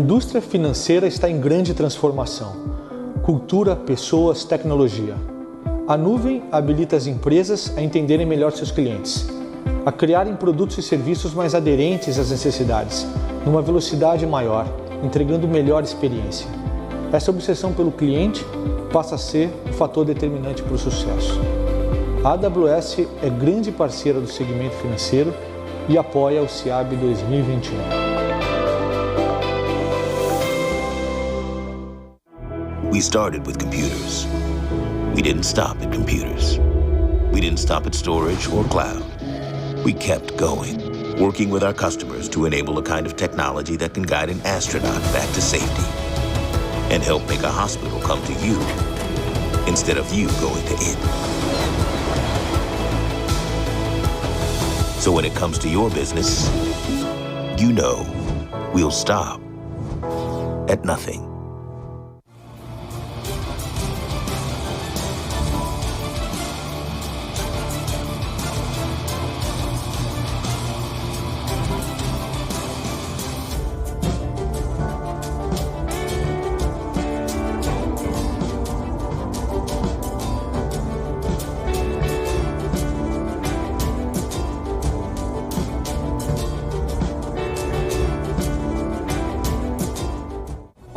indústria financeira está em grande transformação. Cultura, pessoas, tecnologia. A nuvem habilita as empresas a entenderem melhor seus clientes, a criarem produtos e serviços mais aderentes às necessidades, numa velocidade maior, entregando melhor experiência. Essa obsessão pelo cliente passa a ser o fator determinante para o sucesso. A AWS é grande parceira do segmento financeiro e apoia o CIAB 2021. We started with computers. We didn't stop at computers. We didn't stop at storage or cloud. We kept going, working with our customers to enable a kind of technology that can guide an astronaut back to safety and help make a hospital come to you instead of you going to it. So when it comes to your business, you know we'll stop at nothing.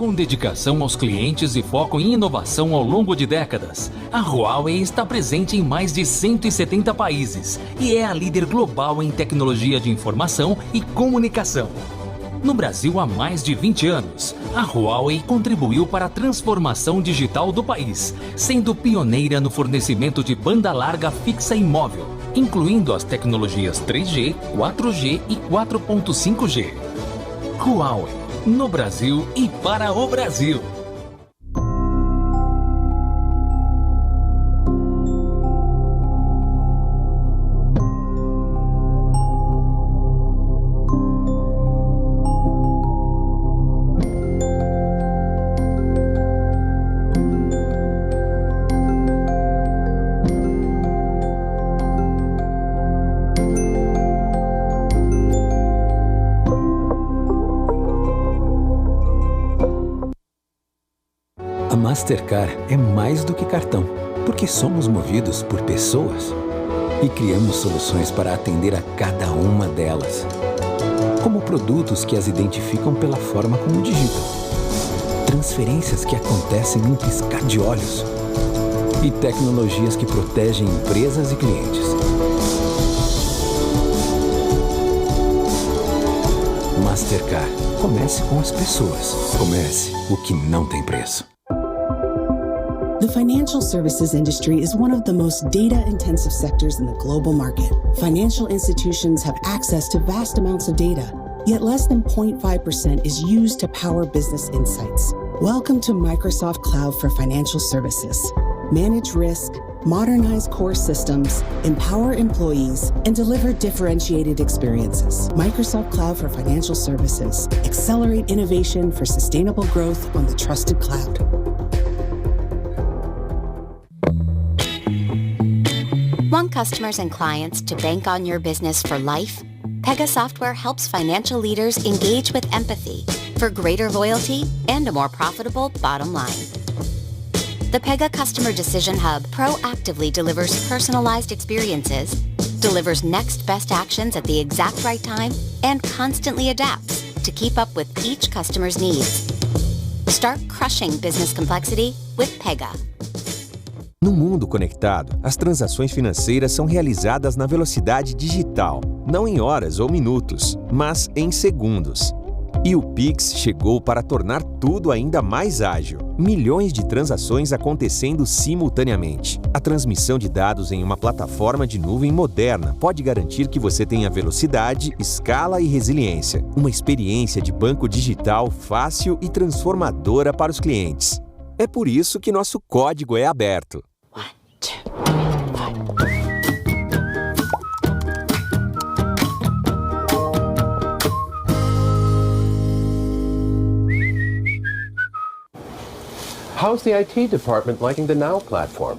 Com dedicação aos clientes e foco em inovação ao longo de décadas, a Huawei está presente em mais de 170 países e é a líder global em tecnologia de informação e comunicação. No Brasil há mais de 20 anos, a Huawei contribuiu para a transformação digital do país, sendo pioneira no fornecimento de banda larga fixa e móvel, incluindo as tecnologias 3G, 4G e 4.5G. Huawei. No Brasil e para o Brasil. Mastercard é mais do que cartão, porque somos movidos por pessoas e criamos soluções para atender a cada uma delas. Como produtos que as identificam pela forma como digitam, transferências que acontecem num piscar de olhos e tecnologias que protegem empresas e clientes. Mastercard. Comece com as pessoas. Comece o que não tem preço. The financial services industry is one of the most data-intensive sectors in the global market. Financial institutions have access to vast amounts of data, yet less than 0.5% is used to power business insights. Welcome to Microsoft Cloud for Financial Services. Manage risk, modernize core systems, empower employees, and deliver differentiated experiences. Microsoft Cloud for Financial Services. Accelerate innovation for sustainable growth on the trusted cloud. Want customers and clients to bank on your business for life? Pega Software helps financial leaders engage with empathy for greater loyalty and a more profitable bottom line. The Pega Customer Decision Hub proactively delivers personalized experiences, delivers next best actions at the exact right time, and constantly adapts to keep up with each customer's needs. Start crushing business complexity with Pega. No mundo conectado, as transações financeiras são realizadas na velocidade digital, não em horas ou minutos, mas em segundos. E o Pix chegou para tornar tudo ainda mais ágil. Milhões de transações acontecendo simultaneamente. A transmissão de dados em uma plataforma de nuvem moderna pode garantir que você tenha velocidade, escala e resiliência. Uma experiência de banco digital fácil e transformadora para os clientes. É por isso que nosso código é aberto. How's the IT department liking the Now platform?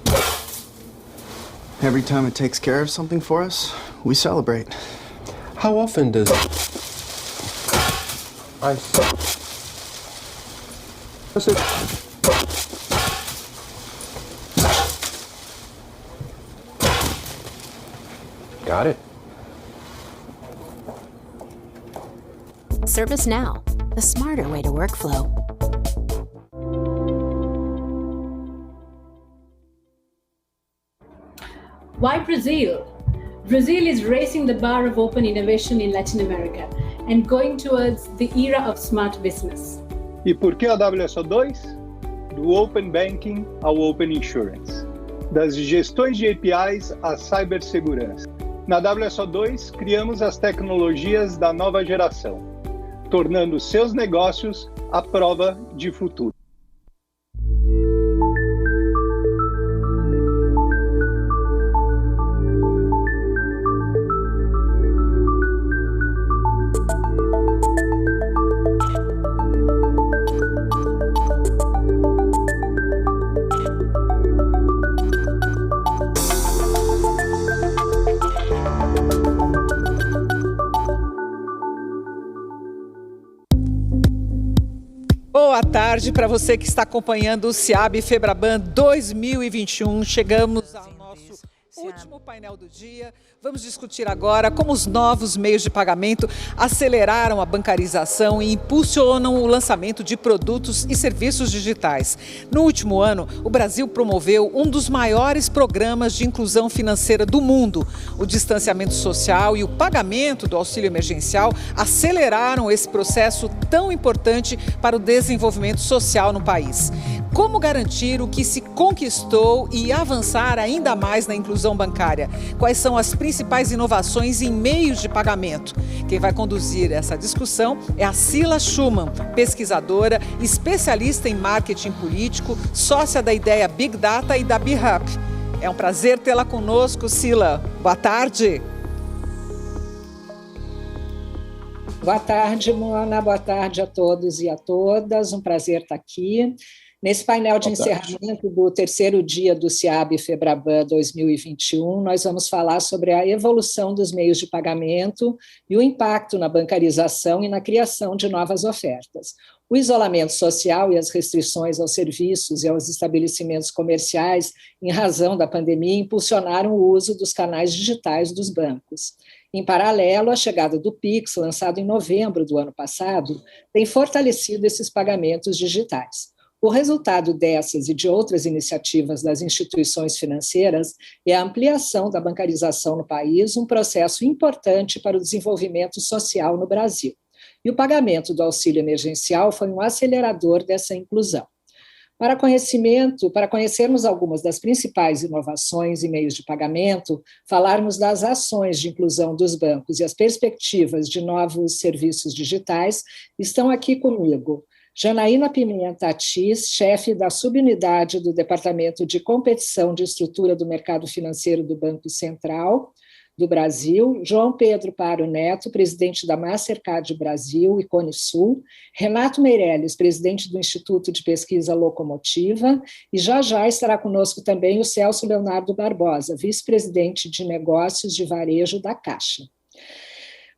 Every time it takes care of something for us, we celebrate. How often does Got it. ServiceNow, the smarter way to workflow. Why Brazil? Brazil is raising the bar of open innovation in Latin America and going towards the era of smart business. E por que a WSO2? Do Open Banking ao Open Insurance, das gestões de APIs à cibersegurança. Na WSO2, criamos as tecnologias da nova geração, tornando seus negócios à prova de futuro. Boa tarde para você que está acompanhando o SIAB Febraban 2021. Chegamos ao nosso último painel do dia. Vamos discutir agora como os novos meios de pagamento aceleraram a bancarização e impulsionam o lançamento de produtos e serviços digitais. No último ano, o Brasil promoveu um dos maiores programas de inclusão financeira do mundo. O distanciamento social e o pagamento do auxílio emergencial aceleraram esse processo tão importante para o desenvolvimento social no país. Como garantir o que se conquistou e avançar ainda mais na inclusão bancária? Quais são as principais inovações em meios de pagamento? Quem vai conduzir essa discussão é a Cila Schumann, pesquisadora, especialista em marketing político, sócia da ideia Big Data e da BeHub. É um prazer tê-la conosco, Cila. Boa tarde. Boa tarde, Mona. Boa tarde a todos e a todas. Um prazer estar aqui. Nesse painel de encerramento do terceiro dia do SIAB Febraban 2021, nós vamos falar sobre a evolução dos meios de pagamento e o impacto na bancarização e na criação de novas ofertas. O isolamento social e as restrições aos serviços e aos estabelecimentos comerciais, em razão da pandemia, impulsionaram o uso dos canais digitais dos bancos. Em paralelo, a chegada do Pix, lançado em novembro do ano passado, tem fortalecido esses pagamentos digitais. O resultado dessas e de outras iniciativas das instituições financeiras é a ampliação da bancarização no país, um processo importante para o desenvolvimento social no Brasil. E o pagamento do auxílio emergencial foi um acelerador dessa inclusão. Para conhecermos algumas das principais inovações em meios de pagamento, falarmos das ações de inclusão dos bancos e as perspectivas de novos serviços digitais, estão aqui comigo Janaína Pimenta Atis, chefe da subunidade do Departamento de Competição de Estrutura do Mercado Financeiro do Banco Central do Brasil, João Pedro Paro Neto, presidente da Mastercard Brasil e Cone Sul, Renato Meirelles, presidente do Instituto de Pesquisa Locomotiva, e já estará conosco também o Celso Leonardo Barbosa, vice-presidente de Negócios de Varejo da Caixa.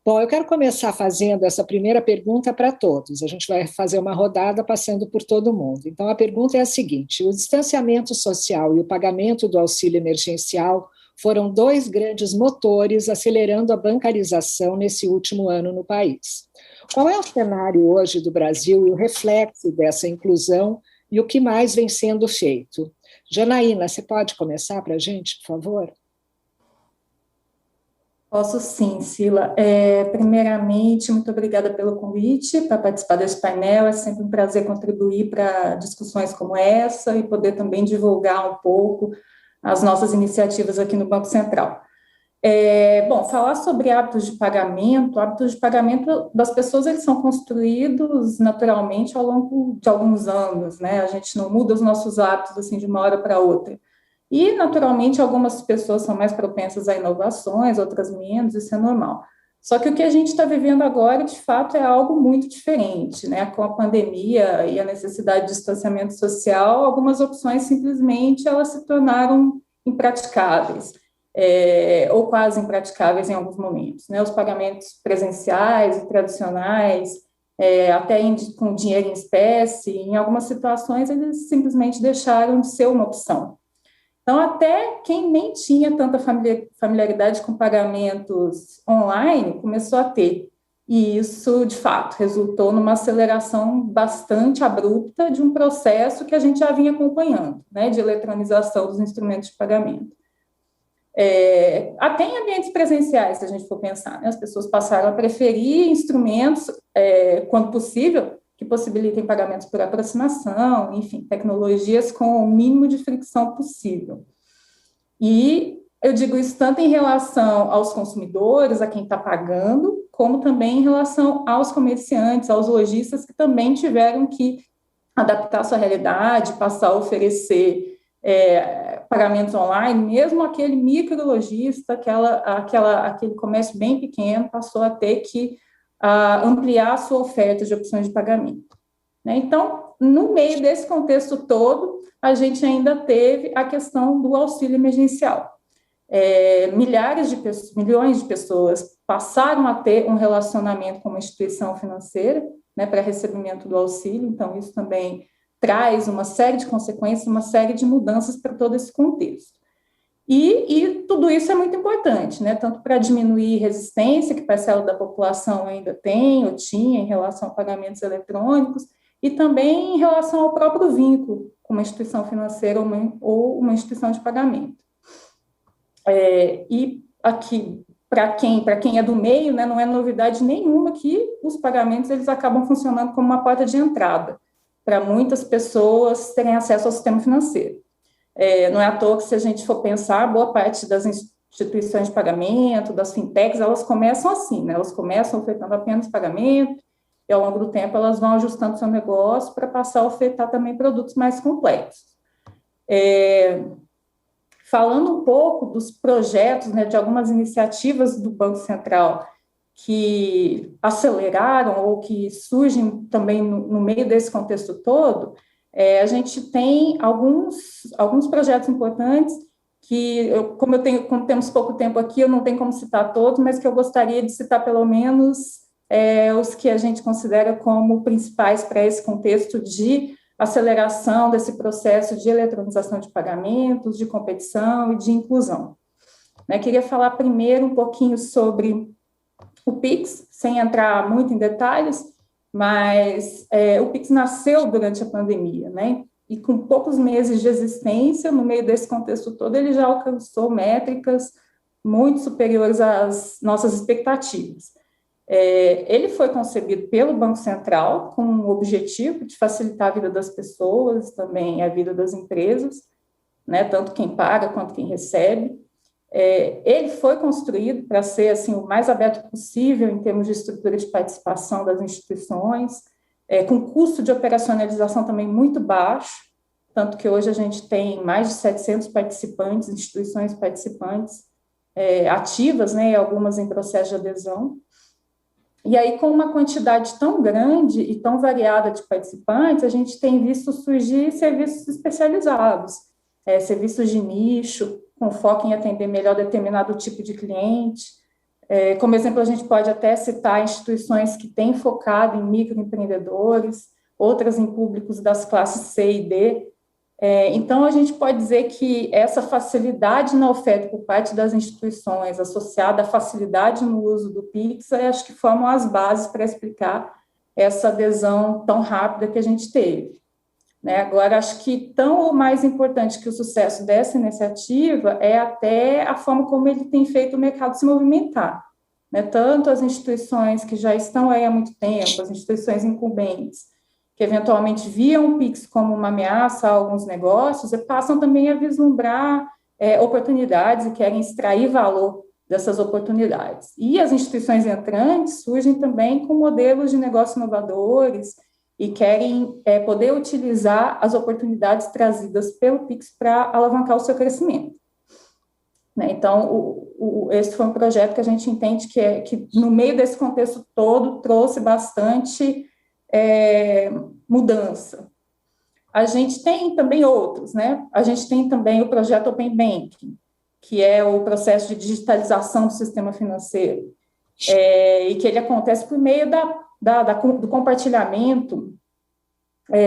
Bom, eu quero começar fazendo essa primeira pergunta para todos. A gente vai fazer uma rodada passando por todo mundo. Então, a pergunta é a seguinte: o distanciamento social e o pagamento do auxílio emergencial foram dois grandes motores acelerando a bancarização nesse último ano no país. Qual é o cenário hoje do Brasil e o reflexo dessa inclusão e o que mais vem sendo feito? Janaína, você pode começar para a gente, por favor? Posso sim, Cila. Primeiramente, muito obrigada pelo convite para participar desse painel. É sempre um prazer contribuir para discussões como essa e poder também divulgar um pouco as nossas iniciativas aqui no Banco Central. Bom, falar sobre hábitos de pagamento das pessoas, eles são construídos naturalmente ao longo de alguns anos, né? A gente não muda os nossos hábitos assim de uma hora para outra. E, naturalmente, algumas pessoas são mais propensas a inovações, outras menos, isso é normal. Só que o que a gente está vivendo agora, de fato, é algo muito diferente, né? Com a pandemia e a necessidade de distanciamento social, algumas opções simplesmente elas se tornaram impraticáveis, ou quase impraticáveis em alguns momentos, né? Os pagamentos presenciais e tradicionais, até com dinheiro em espécie. Em algumas situações, eles simplesmente deixaram de ser uma opção. Então, até quem nem tinha tanta familiaridade com pagamentos online começou a ter. E isso, de fato, resultou numa aceleração bastante abrupta de um processo que a gente já vinha acompanhando, né, de eletronização dos instrumentos de pagamento. Até em ambientes presenciais, se a gente for pensar, né, as pessoas passaram a preferir instrumentos, quando possível, que possibilitem pagamentos por aproximação, enfim, tecnologias com o mínimo de fricção possível. E eu digo isso tanto em relação aos consumidores, a quem está pagando, como também em relação aos comerciantes, aos lojistas que também tiveram que adaptar sua realidade, passar a oferecer pagamentos online, mesmo aquele microlojista, aquele comércio bem pequeno, passou a ter que ampliar a sua oferta de opções de pagamento. Né? Então, no meio desse contexto todo, a gente ainda teve a questão do auxílio emergencial. Milhões de pessoas passaram a ter um relacionamento com uma instituição financeira, né, para recebimento do auxílio, então isso também traz uma série de consequências, uma série de mudanças para todo esse contexto. E tudo isso é muito importante, né, tanto para diminuir resistência que parcela da população ainda tem ou tinha em relação a pagamentos eletrônicos, e também em relação ao próprio vínculo com uma instituição financeira ou uma instituição de pagamento. E aqui, para quem é do meio, né, não é novidade nenhuma que os pagamentos eles acabam funcionando como uma porta de entrada para muitas pessoas terem acesso ao sistema financeiro. Não é à toa que, se a gente for pensar, boa parte das instituições de pagamento, das fintechs, elas começam assim, né? Elas começam ofertando apenas pagamento, e ao longo do tempo elas vão ajustando seu negócio para passar a ofertar também produtos mais complexos. Falando um pouco dos projetos, né, de algumas iniciativas do Banco Central que aceleraram ou que surgem também no meio desse contexto todo, a gente tem alguns projetos importantes que, como temos pouco tempo aqui, eu não tenho como citar todos, mas que eu gostaria de citar pelo menos os que a gente considera como principais para esse contexto de aceleração desse processo de eletronização de pagamentos, de competição e de inclusão. Queria falar primeiro um pouquinho sobre o Pix, sem entrar muito em detalhes, mas o Pix nasceu durante a pandemia, né? E com poucos meses de existência, no meio desse contexto todo, ele já alcançou métricas muito superiores às nossas expectativas. Ele foi concebido pelo Banco Central com o objetivo de facilitar a vida das pessoas, também a vida das empresas, né? Tanto quem paga quanto quem recebe. Ele foi construído para ser assim, o mais aberto possível em termos de estrutura de participação das instituições, com custo de operacionalização também muito baixo, tanto que hoje a gente tem mais de 700 participantes, instituições participantes ativas, né, e algumas em processo de adesão. E aí, com uma quantidade tão grande e tão variada de participantes, a gente tem visto surgir serviços especializados, serviços de nicho, com foco em atender melhor determinado tipo de cliente. Como exemplo, a gente pode até citar instituições que têm focado em microempreendedores, outras em públicos das classes C e D. Então, a gente pode dizer que essa facilidade na oferta por parte das instituições, associada à facilidade no uso do Pix, acho que formam as bases para explicar essa adesão tão rápida que a gente teve. Agora, acho que tão ou mais importante que o sucesso dessa iniciativa é até a forma como ele tem feito o mercado se movimentar. Tanto as instituições que já estão aí há muito tempo, as instituições incumbentes, que eventualmente viam o Pix como uma ameaça a alguns negócios, e passam também a vislumbrar oportunidades e querem extrair valor dessas oportunidades. E as instituições entrantes surgem também com modelos de negócio inovadores e querem poder utilizar as oportunidades trazidas pelo Pix para alavancar o seu crescimento. Então, esse foi um projeto que a gente entende que no meio desse contexto todo, trouxe bastante mudança. A gente tem também outros, né? A gente tem também o projeto Open Banking, que é o processo de digitalização do sistema financeiro, e que ele acontece por meio do compartilhamento,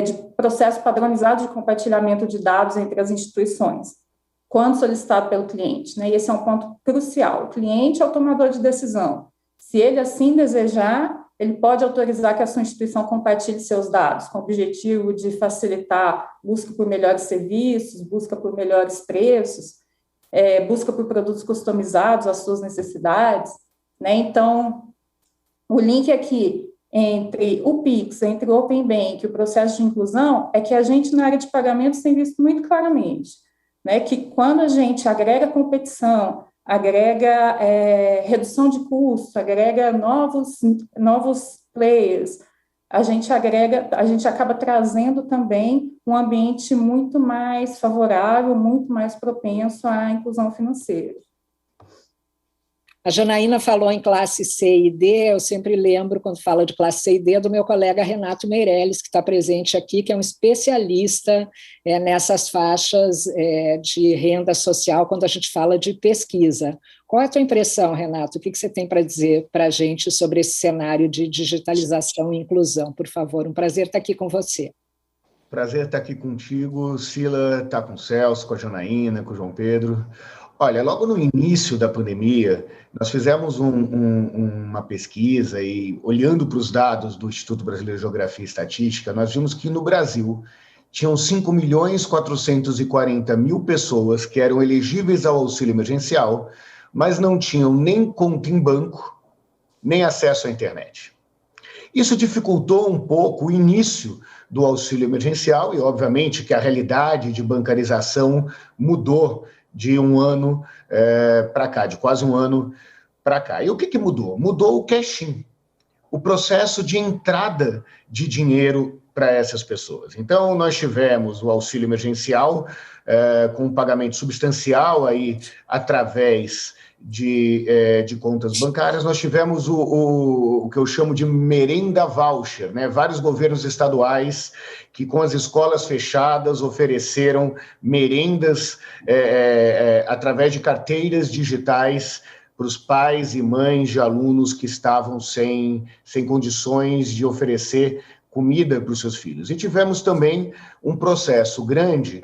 de processo padronizado de compartilhamento de dados entre as instituições, quando solicitado pelo cliente, né? E esse é um ponto crucial. O cliente é o tomador de decisão. Se ele assim desejar, ele pode autorizar que a sua instituição compartilhe seus dados, com o objetivo de facilitar busca por melhores serviços, busca por melhores preços, busca por produtos customizados às suas necessidades, né? Então, o link aqui entre o Pix, entre o Open Bank e o processo de inclusão é que a gente, na área de pagamentos, tem visto muito claramente, né, que quando a gente agrega competição, agrega redução de custo, agrega novos players, a gente acaba trazendo também um ambiente muito mais favorável, muito mais propenso à inclusão financeira. A Janaína falou em classe C e D, eu sempre lembro, quando fala de classe C e D, do meu colega Renato Meirelles, que está presente aqui, que é um especialista nessas faixas de renda social, quando a gente fala de pesquisa. Qual é a tua impressão, Renato? O que você tem para dizer para a gente sobre esse cenário de digitalização e inclusão? Por favor, um prazer estar aqui com você. Prazer estar aqui contigo, Sila, estar com o Celso, com a Janaína, com o João Pedro. Olha, logo no início da pandemia, nós fizemos uma pesquisa e, olhando para os dados do Instituto Brasileiro de Geografia e Estatística, nós vimos que no Brasil tinham 5.440.000 pessoas que eram elegíveis ao auxílio emergencial, mas não tinham nem conta em banco, nem acesso à internet. Isso dificultou um pouco o início do auxílio emergencial e, obviamente, que a realidade de bancarização mudou de um ano para cá, de quase um ano para cá. E o que mudou? Mudou o cash-in, o processo de entrada de dinheiro para essas pessoas. Então, nós tivemos o auxílio emergencial com um pagamento substancial aí através de contas bancárias. Nós tivemos o que eu chamo de merenda voucher, né? Vários governos estaduais que, com as escolas fechadas, ofereceram merendas através de carteiras digitais para os pais e mães de alunos que estavam sem condições de oferecer comida para os seus filhos. E tivemos também um processo grande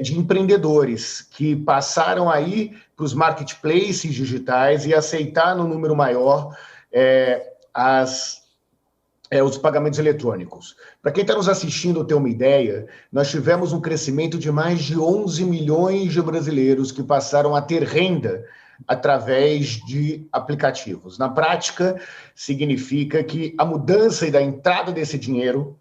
de empreendedores que passaram aí para os marketplaces digitais e aceitar no número maior os pagamentos eletrônicos. Para quem está nos assistindo ter uma ideia, nós tivemos um crescimento de mais de 11 milhões de brasileiros que passaram a ter renda através de aplicativos. Na prática, significa que a mudança e da entrada desse dinheiro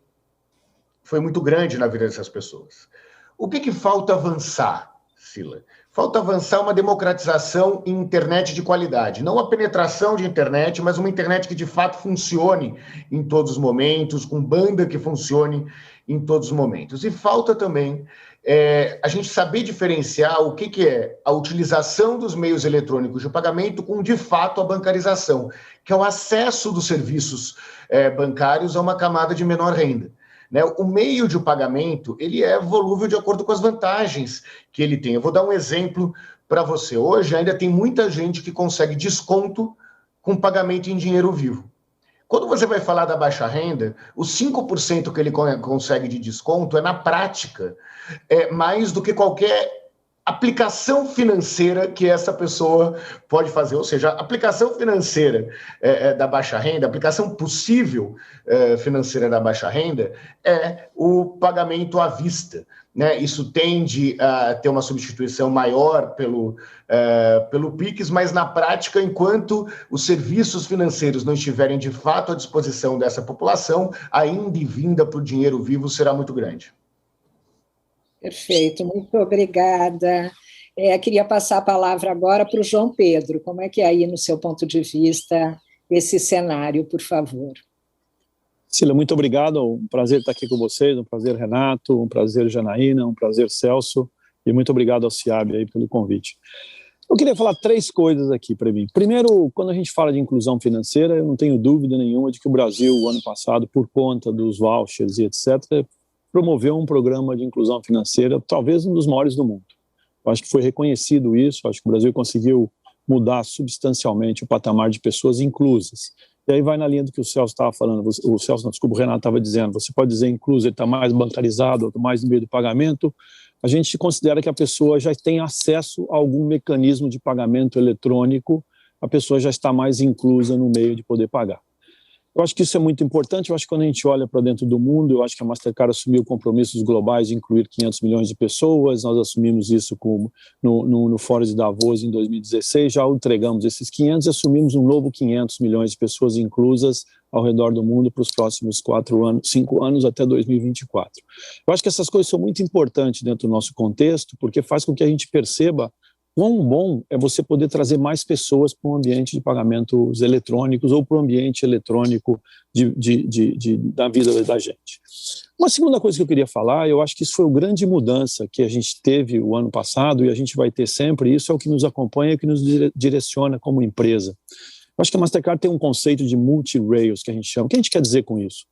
foi muito grande na vida dessas pessoas. O que falta avançar, Sila? Falta avançar uma democratização em internet de qualidade. Não a penetração de internet, mas uma internet que de fato funcione em todos os momentos, com banda que funcione em todos os momentos. E falta também a gente saber diferenciar o que é a utilização dos meios eletrônicos de pagamento com, de fato, a bancarização, que é o acesso dos serviços bancários a uma camada de menor renda. Né? O meio de pagamento, ele é volúvel de acordo com as vantagens que ele tem. Eu vou dar um exemplo para você. Hoje ainda tem muita gente que consegue desconto com pagamento em dinheiro vivo. Quando você vai falar da baixa renda, os 5% que ele consegue de desconto na prática, mais do que qualquer aplicação financeira que essa pessoa pode fazer. Ou seja, a aplicação financeira da baixa renda, a aplicação possível financeira da baixa renda é o pagamento à vista. Né? Isso tende a ter uma substituição maior pelo PIX, mas na prática, enquanto os serviços financeiros não estiverem de fato à disposição dessa população, a ida e vinda para o dinheiro vivo será muito grande. Perfeito, muito obrigada. Queria passar a palavra agora para o João Pedro. Como é que é aí, no seu ponto de vista, esse cenário, por favor? Sila, muito obrigado. Um prazer estar aqui com vocês, um prazer, Renato, um prazer, Janaína, um prazer, Celso, e muito obrigado ao CIAB aí pelo convite. Eu queria falar 3 coisas aqui para mim. Primeiro, quando a gente fala de inclusão financeira, eu não tenho dúvida nenhuma de que o Brasil, o ano passado, por conta dos vouchers e etc., promoveu um programa de inclusão financeira, talvez um dos maiores do mundo. Eu acho que foi reconhecido isso, acho que o Brasil conseguiu mudar substancialmente o patamar de pessoas inclusas. E aí vai na linha do que o Celso estava falando, o Renato estava dizendo, você pode dizer incluso, ele está mais bancarizado, ou mais no meio do pagamento, a gente considera que a pessoa já tem acesso a algum mecanismo de pagamento eletrônico, a pessoa já está mais inclusa no meio de poder pagar. Eu acho que isso é muito importante, eu acho que quando a gente olha para dentro do mundo, eu acho que a Mastercard assumiu compromissos globais de incluir 500 milhões de pessoas, nós assumimos isso no Fórum de Davos em 2016, já entregamos esses 500 e assumimos um novo 500 milhões de pessoas inclusas ao redor do mundo para os próximos 5 anos até 2024. Eu acho que essas coisas são muito importantes dentro do nosso contexto, porque faz com que a gente perceba quão bom é você poder trazer mais pessoas para um ambiente de pagamentos eletrônicos ou para o ambiente eletrônico da vida da gente. Uma segunda coisa que eu queria falar, eu acho que isso foi uma grande mudança que a gente teve o ano passado e a gente vai ter sempre, isso é o que nos acompanha e que nos direciona como empresa. Eu acho que a Mastercard tem um conceito de multi-rails, que a gente chama. O que a gente quer dizer com isso?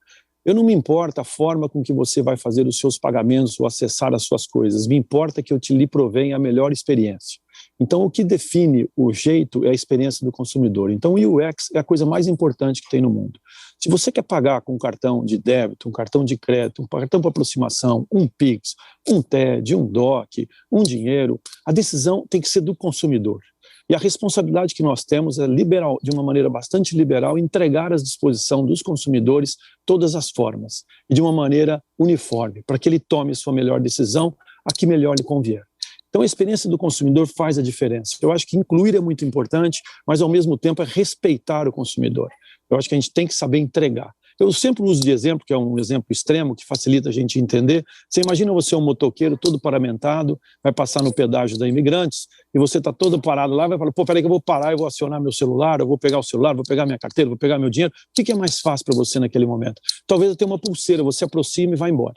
Eu não me importa a forma com que você vai fazer os seus pagamentos ou acessar as suas coisas, me importa que eu lhe provenha a melhor experiência. Então, o que define o jeito é a experiência do consumidor. Então, o UX é a coisa mais importante que tem no mundo. Se você quer pagar com um cartão de débito, um cartão de crédito, um cartão para aproximação, um Pix, um TED, um DOC, um dinheiro, a decisão tem que ser do consumidor. E a responsabilidade que nós temos é liberal, de uma maneira bastante liberal, entregar à disposição dos consumidores todas as formas e de uma maneira uniforme, para que ele tome a sua melhor decisão, a que melhor lhe convier. Então, a experiência do consumidor faz a diferença. Eu acho que incluir é muito importante, mas, ao mesmo tempo, é respeitar o consumidor. Eu acho que a gente tem que saber entregar. Eu sempre uso de exemplo, que é um exemplo extremo, que facilita a gente entender. Você imagina você um motoqueiro todo paramentado, vai passar no pedágio da Imigrantes, e você está todo parado lá, vai falar, pô, peraí que eu vou parar, eu vou acionar meu celular, eu vou pegar o celular, vou pegar minha carteira, vou pegar meu dinheiro. O que é mais fácil para você naquele momento? Talvez eu tenha uma pulseira, você aproxima e vai embora.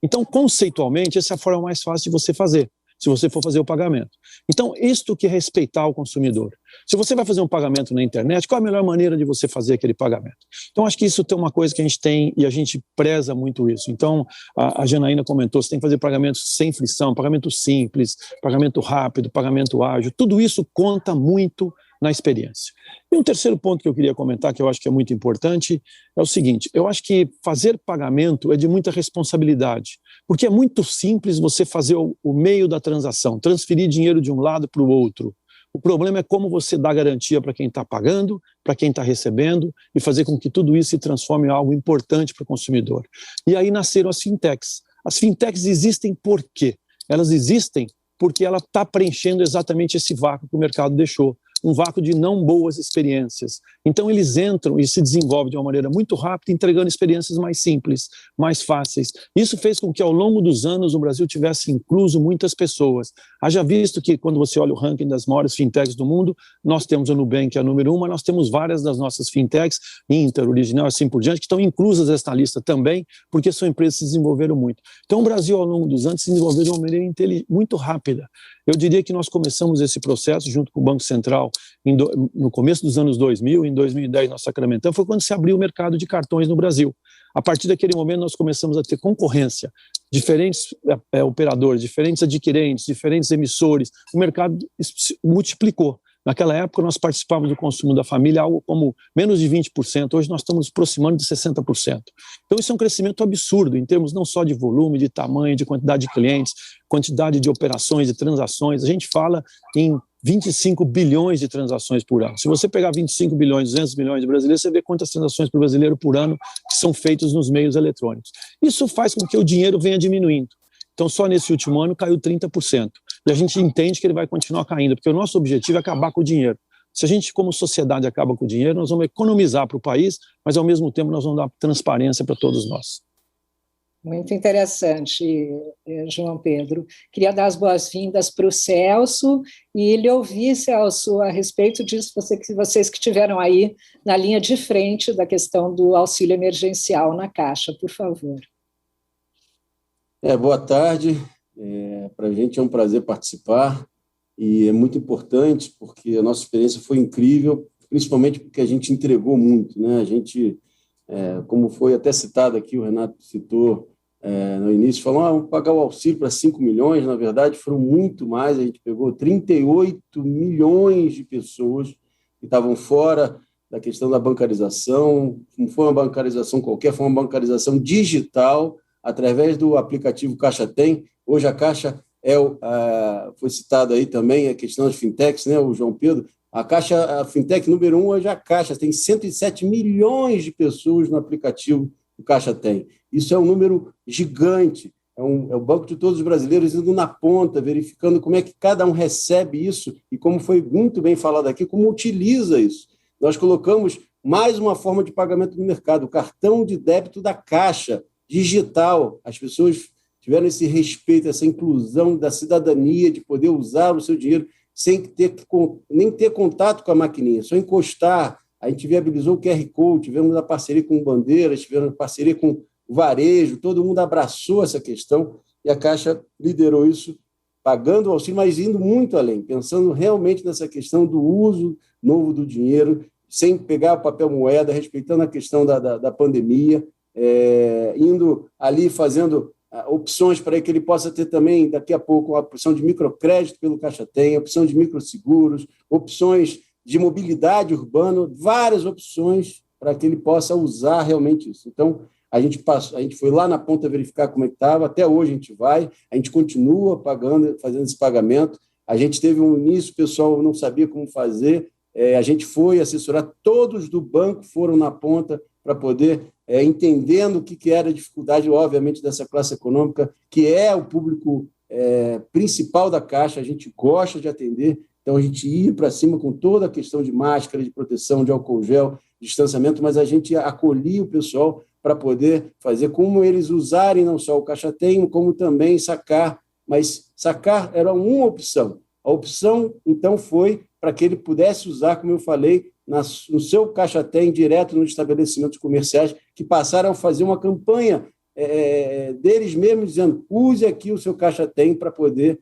Então, conceitualmente, essa é a forma mais fácil de você fazer, se você for fazer o pagamento. Então, isto que é respeitar o consumidor. Se você vai fazer um pagamento na internet, qual a melhor maneira de você fazer aquele pagamento? Então, acho que isso tem uma coisa que a gente tem e a gente preza muito isso. Então, a Janaína comentou, você tem que fazer pagamentos sem frição, pagamento simples, pagamento rápido, pagamento ágil, tudo isso conta muito na experiência. E um terceiro ponto que eu queria comentar, que eu acho que é muito importante, é o seguinte, eu acho que fazer pagamento é de muita responsabilidade, porque é muito simples você fazer o meio da transação, transferir dinheiro de um lado para o outro. O problema é como você dá garantia para quem está pagando, para quem está recebendo, e fazer com que tudo isso se transforme em algo importante para o consumidor. E aí nasceram as fintechs. As fintechs existem por quê? Elas existem porque ela está preenchendo exatamente esse vácuo que o mercado deixou. Um vácuo de não boas experiências. Então eles entram e se desenvolvem de uma maneira muito rápida, entregando experiências mais simples, mais fáceis. Isso fez com que ao longo dos anos o Brasil tivesse incluso muitas pessoas. Haja visto que quando você olha o ranking das maiores fintechs do mundo, nós temos a Nubank, que é a número 1, mas nós temos várias das nossas fintechs, Inter, Original, assim por diante, que estão inclusas nesta lista também, porque são empresas que se desenvolveram muito. Então o Brasil ao longo dos anos se desenvolveu de uma maneira muito rápida. Eu diria que nós começamos esse processo junto com o Banco Central no começo dos anos 2000, em 2010 nós sacramentamos, foi quando se abriu o mercado de cartões no Brasil. A partir daquele momento nós começamos a ter concorrência, diferentes operadores, diferentes adquirentes, diferentes emissores, o mercado multiplicou. Naquela época nós participávamos do consumo da família, algo como menos de 20%, hoje nós estamos aproximando de 60%. Então isso é um crescimento absurdo, em termos não só de volume, de tamanho, de quantidade de clientes, quantidade de operações, de transações, a gente fala em 25 bilhões de transações por ano. Se você pegar 25 bilhões, 200 milhões de brasileiros, você vê quantas transações por brasileiro por ano que são feitas nos meios eletrônicos. Isso faz com que o dinheiro venha diminuindo. Então, só nesse último ano caiu 30%. E a gente entende que ele vai continuar caindo, porque o nosso objetivo é acabar com o dinheiro. Se a gente, como sociedade, acaba com o dinheiro, nós vamos economizar para o país, mas, ao mesmo tempo, nós vamos dar transparência para todos nós. Muito interessante, João Pedro. Queria dar as boas-vindas para o Celso e lhe ouvir, Celso, a respeito disso, vocês que estiveram aí na linha de frente da questão do auxílio emergencial na Caixa, por favor. Boa tarde. Para a gente é um prazer participar e é muito importante porque a nossa experiência foi incrível, principalmente porque a gente entregou muito, né? A gente, como foi até citado aqui, o Renato citou no início, falou, vamos pagar o auxílio para 5 milhões, na verdade foram muito mais, a gente pegou 38 milhões de pessoas que estavam fora da questão da bancarização, não foi uma bancarização qualquer, foi uma bancarização digital, através do aplicativo Caixa Tem. Hoje a Caixa foi citado aí também a questão das fintechs, né, o João Pedro. A fintech número 1 hoje é a Caixa, tem 107 milhões de pessoas no aplicativo que o Caixa Tem. Isso é um número gigante, é o banco de todos os brasileiros indo na ponta, verificando como é que cada um recebe isso e, como foi muito bem falado aqui, como utiliza isso. Nós colocamos mais uma forma de pagamento no mercado, o cartão de débito da Caixa, digital. As pessoas tiveram esse respeito, essa inclusão da cidadania, de poder usar o seu dinheiro sem nem ter contato com a maquininha, só encostar. A gente viabilizou o QR Code, tivemos a parceria com Bandeiras, tivemos a parceria com o Varejo, todo mundo abraçou essa questão e a Caixa liderou isso, pagando o auxílio, mas indo muito além, pensando realmente nessa questão do uso novo do dinheiro, sem pegar o papel moeda, respeitando a questão da pandemia, indo ali fazendo opções para que ele possa ter também, daqui a pouco, a opção de microcrédito pelo Caixa Tem, opção de microseguros, opções de mobilidade urbana, várias opções para que ele possa usar realmente isso. Então, a gente foi lá na ponta verificar como é que estava, até hoje a gente continua pagando, fazendo esse pagamento. A gente teve um início, o pessoal não sabia como fazer, a gente foi assessorar, todos do banco foram na ponta para poder, entendendo o que era a dificuldade, obviamente, dessa classe econômica, que é o público principal da Caixa, a gente gosta de atender, então a gente ia para cima com toda a questão de máscara, de proteção, de álcool gel, distanciamento, mas a gente acolhia o pessoal para poder fazer como eles usarem não só o Caixa Tem, como também sacar, mas sacar era uma opção. A opção, então, foi para que ele pudesse usar, como eu falei, no seu Caixa Tem, direto nos estabelecimentos comerciais, que passaram a fazer uma campanha deles mesmos, dizendo, use aqui o seu Caixa Tem para poder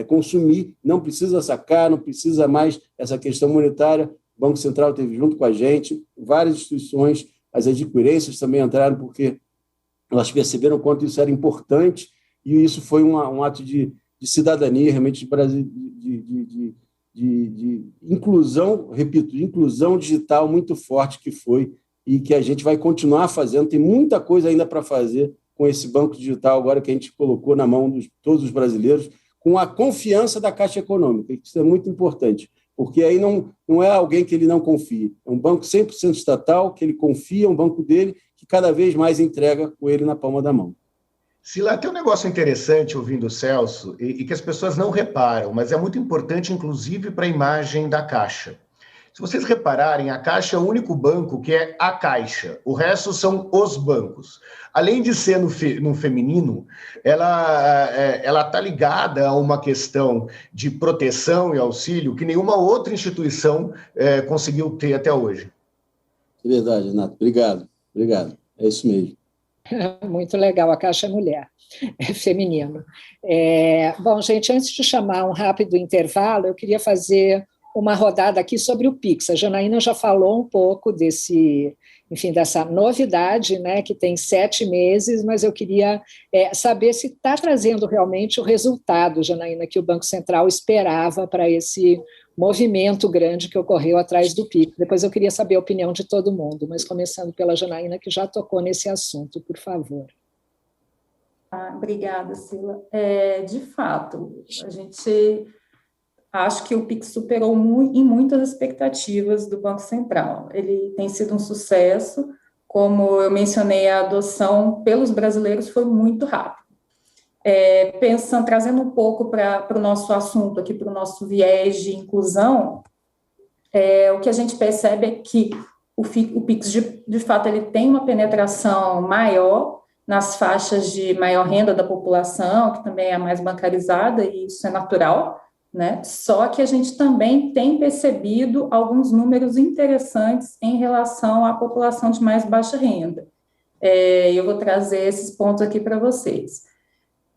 consumir, não precisa sacar, não precisa mais essa questão monetária. O Banco Central esteve junto com a gente, várias instituições, as adquirências também entraram porque elas perceberam quanto isso era importante e isso foi um ato de cidadania, realmente, de inclusão, repito, de inclusão digital muito forte que foi e que a gente vai continuar fazendo. Tem muita coisa ainda para fazer com esse banco digital agora que a gente colocou na mão de todos os brasileiros, com a confiança da Caixa Econômica. Isso é muito importante, porque aí não é alguém que ele não confie. É um banco 100% estatal, que ele confia, um banco dele, que cada vez mais entrega com ele na palma da mão. Sila, tem um negócio interessante ouvindo o Celso e que as pessoas não reparam, mas é muito importante, inclusive, para a imagem da Caixa. Se vocês repararem, a Caixa é o único banco que é a Caixa, o resto são os bancos. Além de ser no feminino, ela está ligada a uma questão de proteção e auxílio que nenhuma outra instituição conseguiu ter até hoje. É verdade, Renato. Obrigado. É isso mesmo. Muito legal, a Caixa é mulher, é feminino. Bom, gente, antes de chamar um rápido intervalo, eu queria fazer uma rodada aqui sobre o Pix. A Janaína já falou um pouco dessa novidade, né, que tem 7 meses, mas eu queria saber se está trazendo realmente o resultado, Janaína, que o Banco Central esperava para esse movimento grande que ocorreu atrás do Pix. Depois eu queria saber a opinião de todo mundo, mas começando pela Janaína, que já tocou nesse assunto, por favor. Obrigada, Sila. De fato, a gente... Acho que o Pix superou em muitas expectativas do Banco Central. Ele tem sido um sucesso, como eu mencionei, a adoção pelos brasileiros foi muito rápido. Trazendo um pouco para o nosso assunto aqui, para o nosso viés de inclusão, o que a gente percebe é que o Pix, de fato, ele tem uma penetração maior nas faixas de maior renda da população, que também é a mais bancarizada, e isso é natural, né? Só que a gente também tem percebido alguns números interessantes em relação à população de mais baixa renda. Eu vou trazer esses pontos aqui para vocês.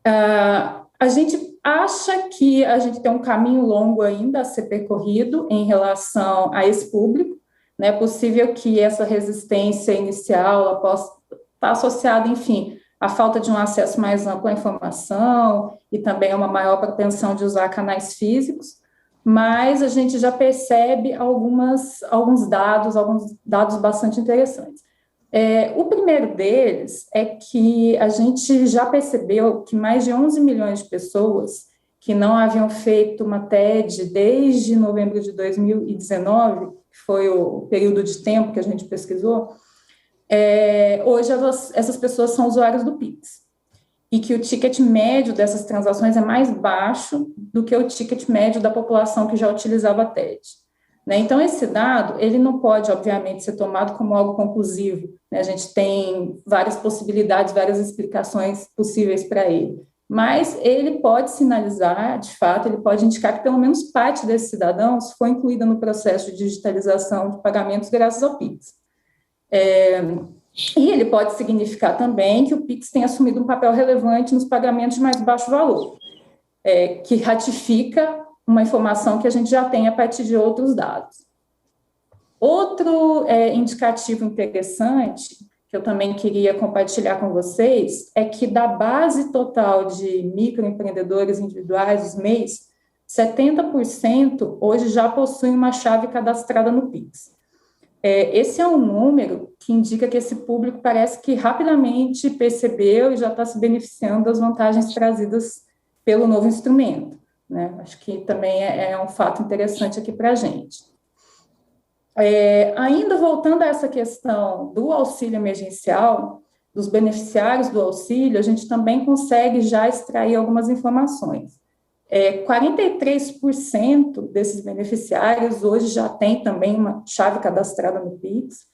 A gente acha que a gente tem um caminho longo ainda a ser percorrido em relação a esse público, né? É possível que essa resistência inicial possa estar associada, enfim, a falta de um acesso mais amplo à informação e também uma maior propensão de usar canais físicos, mas a gente já percebe alguns dados bastante interessantes. O primeiro deles é que a gente já percebeu que mais de 11 milhões de pessoas que não haviam feito uma TED desde novembro de 2019, que foi o período de tempo que a gente pesquisou, hoje essas pessoas são usuários do Pix, e que o ticket médio dessas transações é mais baixo do que o ticket médio da população que já utilizava a TED. Né? Então, esse dado, ele não pode, obviamente, ser tomado como algo conclusivo, né? A gente tem várias possibilidades, várias explicações possíveis para ele, mas ele pode sinalizar, de fato, ele pode indicar que pelo menos parte desses cidadãos foi incluída no processo de digitalização de pagamentos graças ao Pix. E ele pode significar também que o Pix tem assumido um papel relevante nos pagamentos de mais baixo valor, que ratifica uma informação que a gente já tem a partir de outros dados. Outro indicativo interessante, que eu também queria compartilhar com vocês, é que da base total de microempreendedores individuais, os MEIs, 70% hoje já possuem uma chave cadastrada no Pix. Esse é um número que indica que esse público parece que rapidamente percebeu e já está se beneficiando das vantagens trazidas pelo novo instrumento. Né? Acho que também é um fato interessante aqui para a gente. Ainda voltando a essa questão do auxílio emergencial, dos beneficiários do auxílio, a gente também consegue já extrair algumas informações. 43% desses beneficiários hoje já tem também uma chave cadastrada no Pix,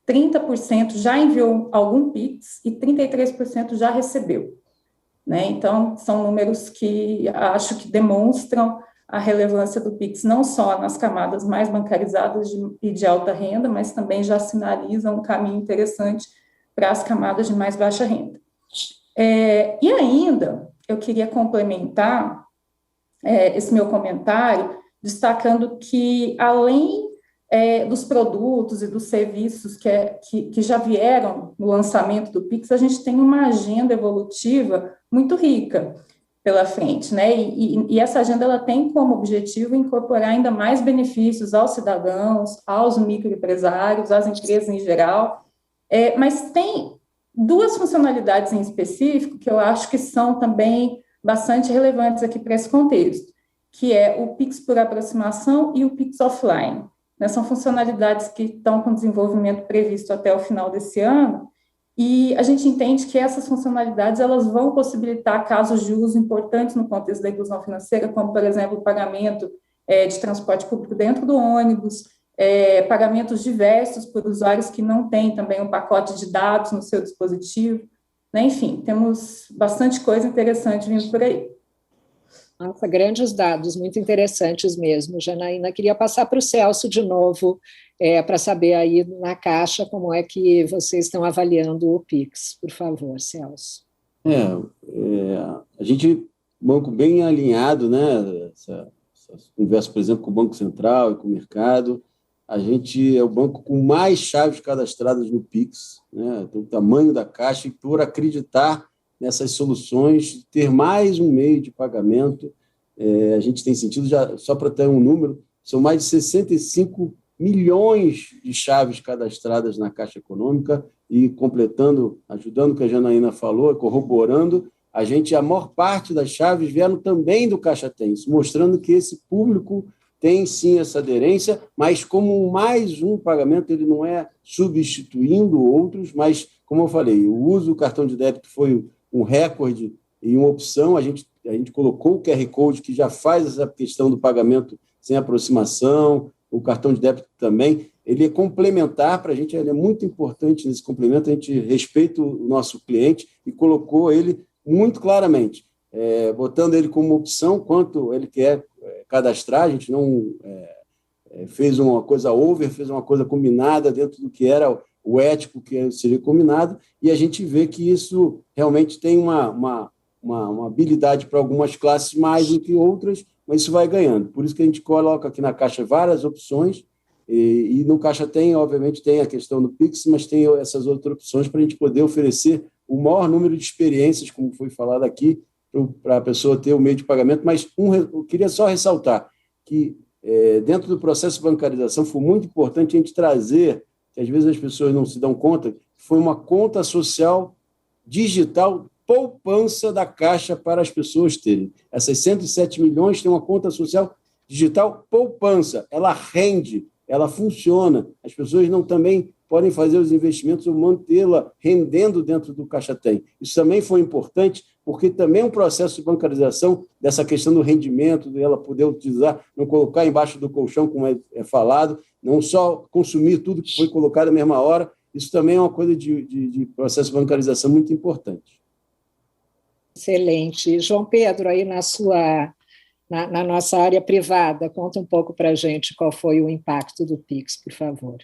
30% já enviou algum Pix e 33% já recebeu. Né? Então, são números que acho que demonstram a relevância do Pix, não só nas camadas mais bancarizadas e de alta renda, mas também já sinalizam um caminho interessante para as camadas de mais baixa renda. E ainda, eu queria complementar esse meu comentário, destacando que, além dos produtos e dos serviços que já vieram no lançamento do Pix, a gente tem uma agenda evolutiva muito rica pela frente, né? E essa agenda ela tem como objetivo incorporar ainda mais benefícios aos cidadãos, aos microempresários, às empresas em geral, mas tem duas funcionalidades em específico que eu acho que são também bastante relevantes aqui para esse contexto, que é o Pix por aproximação e o Pix offline. São funcionalidades que estão com desenvolvimento previsto até o final desse ano, e a gente entende que essas funcionalidades elas vão possibilitar casos de uso importantes no contexto da inclusão financeira, como, por exemplo, o pagamento de transporte público dentro do ônibus, pagamentos diversos por usuários que não têm também um pacote de dados no seu dispositivo, né? Enfim, temos bastante coisa interessante vindo por aí. Nossa, grandes dados, muito interessantes mesmo, Janaína. Queria passar para o Celso de novo, para saber aí na Caixa como é que vocês estão avaliando o Pix. Por favor, Celso. A gente, banco bem alinhado, né? Essa conversa, por exemplo, com o Banco Central e com o mercado. A gente é o banco com mais chaves cadastradas no Pix, né? Então, o tamanho da Caixa, e por acreditar nessas soluções, ter mais um meio de pagamento. A gente tem sentido, já, só para ter um número, são mais de 65 milhões de chaves cadastradas na Caixa Econômica, e completando, ajudando o que a Janaína falou, corroborando, a maior parte das chaves vieram também do Caixa Tem, mostrando que esse público tem sim essa aderência, mas como mais um pagamento, ele não é substituindo outros, mas, como eu falei, o uso do cartão de débito foi um recorde e uma opção. A gente colocou o QR Code, que já faz essa questão do pagamento sem aproximação, o cartão de débito também. Ele é complementar para a gente, ele é muito importante nesse complemento, a gente respeita o nosso cliente e colocou ele muito claramente, botando ele como opção, quanto ele quer cadastrar. A gente não fez uma coisa fez uma coisa combinada dentro do que era o ético que seria combinado, e a gente vê que isso realmente tem uma habilidade para algumas classes mais do que outras, mas isso vai ganhando. Por isso que a gente coloca aqui na Caixa várias opções, e no Caixa Tem, obviamente, tem a questão do Pix, mas tem essas outras opções para a gente poder oferecer o maior número de experiências, como foi falado aqui, para a pessoa ter o meio de pagamento. Mas eu queria só ressaltar que, dentro do processo de bancarização, foi muito importante a gente trazer, que às vezes as pessoas não se dão conta, que foi uma conta social digital poupança da Caixa para as pessoas terem. Essas 107 milhões têm uma conta social digital poupança. Ela rende, ela funciona. As pessoas não também podem fazer os investimentos ou mantê-la rendendo dentro do Caixa Tem. Isso também foi importante, porque também é um processo de bancarização dessa questão do rendimento, de ela poder utilizar, não colocar embaixo do colchão, como é falado, não só consumir tudo que foi colocado na mesma hora. Isso também é uma coisa de processo de bancarização muito importante. Excelente. João Pedro, aí na nossa área privada, conta um pouco para a gente qual foi o impacto do Pix, por favor.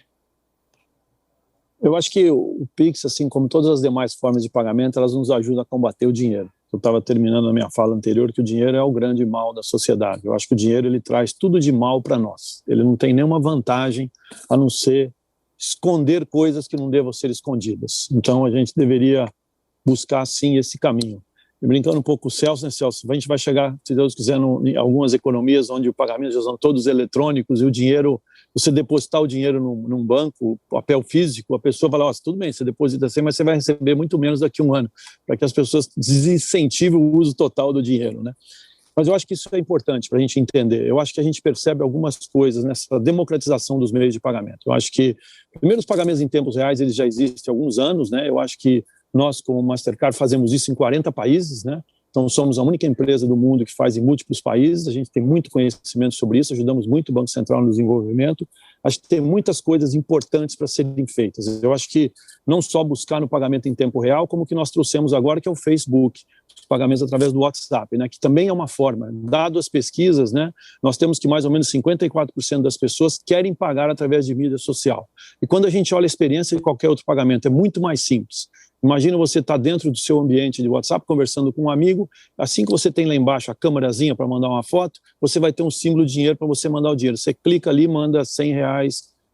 Eu acho que o Pix, assim como todas as demais formas de pagamento, elas nos ajudam a combater o dinheiro. Eu estava terminando a minha fala anterior que o dinheiro é o grande mal da sociedade. Eu acho que o dinheiro ele traz tudo de mal para nós. Ele não tem nenhuma vantagem a não ser esconder coisas que não devam ser escondidas. Então a gente deveria buscar sim esse caminho. E brincando um pouco com o Celso, né, Celso? A gente vai chegar, se Deus quiser, em algumas economias onde o pagamento já são todos eletrônicos e o dinheiro, você depositar o dinheiro num banco, papel físico, a pessoa fala, tudo bem, você deposita assim, mas você vai receber muito menos daqui a um ano, para que as pessoas desincentivem o uso total do dinheiro, né? Mas eu acho que isso é importante para a gente entender. Eu acho que a gente percebe algumas coisas nessa democratização dos meios de pagamento. Eu acho que, primeiro, os pagamentos em tempos reais, eles já existem há alguns anos, né? Eu acho que nós, como Mastercard, fazemos isso em 40 países, né? Então, somos a única empresa do mundo que faz em múltiplos países. A gente tem muito conhecimento sobre isso, ajudamos muito o Banco Central no desenvolvimento. Acho que tem muitas coisas importantes para serem feitas. Eu acho que não só buscar no pagamento em tempo real, como o que nós trouxemos agora, que é o Facebook, os pagamentos através do WhatsApp, né? Que também é uma forma. Dado as pesquisas, né? Nós temos que mais ou menos 54% das pessoas querem pagar através de mídia social. E quando a gente olha a experiência de qualquer outro pagamento, é muito mais simples. Imagina você estar dentro do seu ambiente de WhatsApp, conversando com um amigo, assim que você tem lá embaixo a câmerazinha para mandar uma foto, você vai ter um símbolo de dinheiro para você mandar o dinheiro. Você clica ali, manda R$100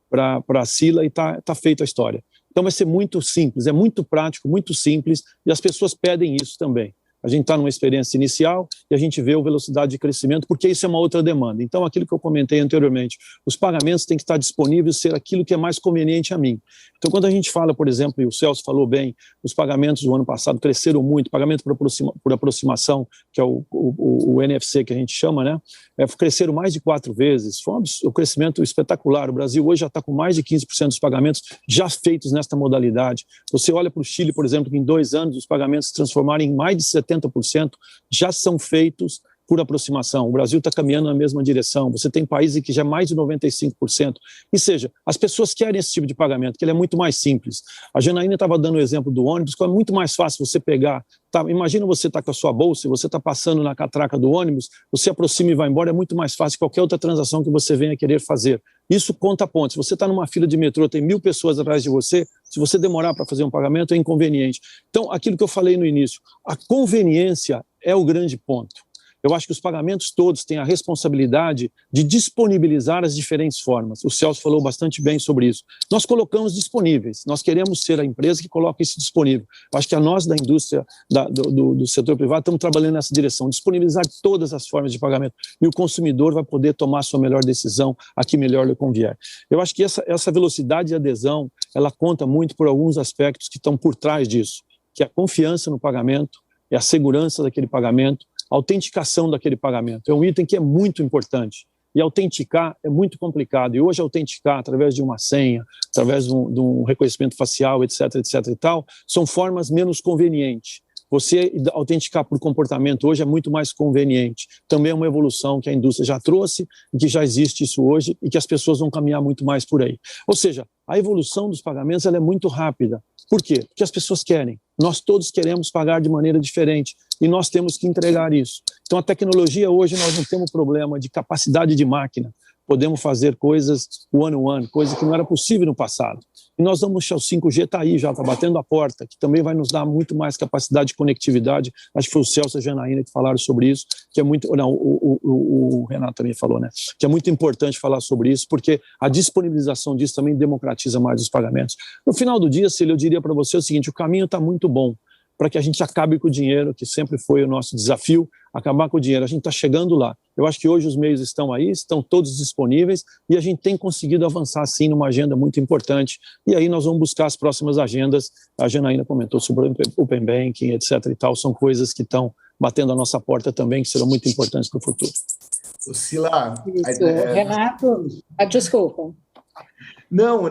para a Sila e tá feita a história. Então vai ser muito simples, é muito prático, muito simples, e as pessoas pedem isso também. A gente está numa experiência inicial e a gente vê a velocidade de crescimento, porque isso é uma outra demanda. Então, aquilo que eu comentei anteriormente, os pagamentos têm que estar disponíveis, ser aquilo que é mais conveniente a mim. Então, quando a gente fala, por exemplo, e o Celso falou bem, os pagamentos do ano passado cresceram muito, pagamento por aproximação, que é o NFC que a gente chama, né? Cresceram mais de 4 vezes, foi um crescimento espetacular. O Brasil hoje já está com mais de 15% dos pagamentos já feitos nesta modalidade. Você olha para o Chile, por exemplo, que em 2 anos os pagamentos se transformaram em mais de 70% já são feitos por aproximação. O Brasil está caminhando na mesma direção. Você tem países que já é mais de 95%. E seja, as pessoas querem esse tipo de pagamento, que ele é muito mais simples. A Janaína estava dando o exemplo do ônibus, que é muito mais fácil você pegar. Imagina você está com a sua bolsa e você está passando na catraca do ônibus, você aproxima e vai embora, é muito mais fácil que qualquer outra transação que você venha querer fazer. Isso conta pontos. Se você está numa fila de metrô, tem 1000 pessoas atrás de você, se você demorar para fazer um pagamento, é inconveniente. Então, aquilo que eu falei no início, a conveniência é o grande ponto. Eu acho que os pagamentos todos têm a responsabilidade de disponibilizar as diferentes formas. O Celso falou bastante bem sobre isso. Nós colocamos disponíveis, nós queremos ser a empresa que coloca isso disponível. Eu acho que nós da indústria, do setor privado, estamos trabalhando nessa direção, disponibilizar todas as formas de pagamento. E o consumidor vai poder tomar a sua melhor decisão, a que melhor lhe convier. Eu acho que essa velocidade de adesão, ela conta muito por alguns aspectos que estão por trás disso, que é a confiança no pagamento, é a segurança daquele pagamento, a autenticação daquele pagamento. É um item que é muito importante. E autenticar é muito complicado. E hoje autenticar através de uma senha, através de um reconhecimento facial, etc, etc e tal, são formas menos convenientes. Você autenticar por comportamento hoje é muito mais conveniente. Também é uma evolução que a indústria já trouxe e que já existe isso hoje e que as pessoas vão caminhar muito mais por aí. Ou seja, a evolução dos pagamentos ela é muito rápida. Por quê? Porque as pessoas querem. Nós todos queremos pagar de maneira diferente e nós temos que entregar isso. Então a tecnologia hoje nós não temos problema de capacidade de máquina. Podemos fazer coisas one-on-one, coisa que não era possível no passado. E nós vamos, o 5G está aí já, está batendo a porta, que também vai nos dar muito mais capacidade de conectividade. Acho que foi o Celso e a Janaína que falaram sobre isso, que é muito... Não, o Renato também falou, né? Que é muito importante falar sobre isso, porque a disponibilização disso também democratiza mais os pagamentos. No final do dia, Cília, eu diria para você o seguinte, o caminho está muito bom. para que a gente acabe com o dinheiro, que sempre foi o nosso desafio, acabar com o dinheiro. A gente está chegando lá. Eu acho que hoje os meios estão aí, estão todos disponíveis, e a gente tem conseguido avançar, sim, numa agenda muito importante. E aí nós vamos buscar as próximas agendas. A Janaína comentou sobre o Open Banking, etc. e tal. São coisas que estão batendo a nossa porta também, que serão muito importantes para o futuro. Sila... Renato, desculpa. Não,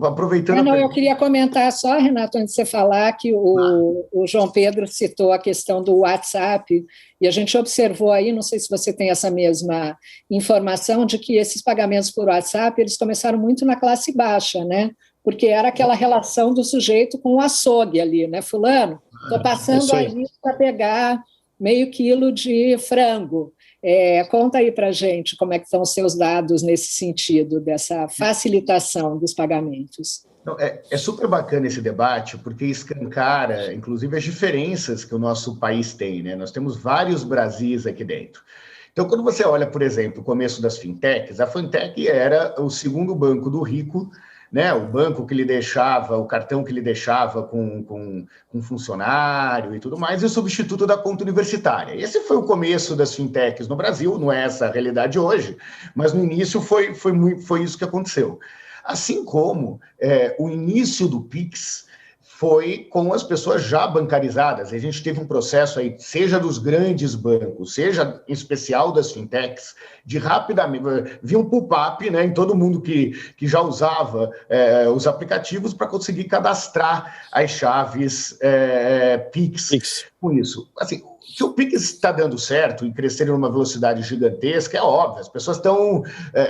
aproveitando... Eu queria comentar só, Renato, antes de você falar, que o João Pedro citou a questão do WhatsApp, e a gente observou aí, não sei se você tem essa mesma informação, de que esses pagamentos por WhatsApp, eles começaram muito na classe baixa, né? Porque era aquela relação do sujeito com o açougue ali, né? Fulano, estou passando aí para pegar meio quilo de frango. Conta aí para a gente como é que estão os seus dados nesse sentido, dessa facilitação dos pagamentos. É super bacana esse debate, porque escancara, inclusive, as diferenças que o nosso país tem, né? Nós temos vários Brasis aqui dentro. Então, quando você olha, por exemplo, o começo das fintechs, a fintech era o segundo banco do rico, né, o banco que lhe deixava, o cartão que lhe deixava com funcionário e tudo mais, e o substituto da conta universitária. Esse foi o começo das fintechs no Brasil, não é essa a realidade hoje, mas no início foi isso que aconteceu. Assim como o início do Pix foi com as pessoas já bancarizadas. A gente teve um processo aí, seja dos grandes bancos, seja em especial das fintechs, de rapidamente, vi um pop-up, né, em todo mundo que já usava os aplicativos para conseguir cadastrar as chaves Pix com isso. Assim, que o Pix está dando certo e crescendo numa velocidade gigantesca, é óbvio. As pessoas estão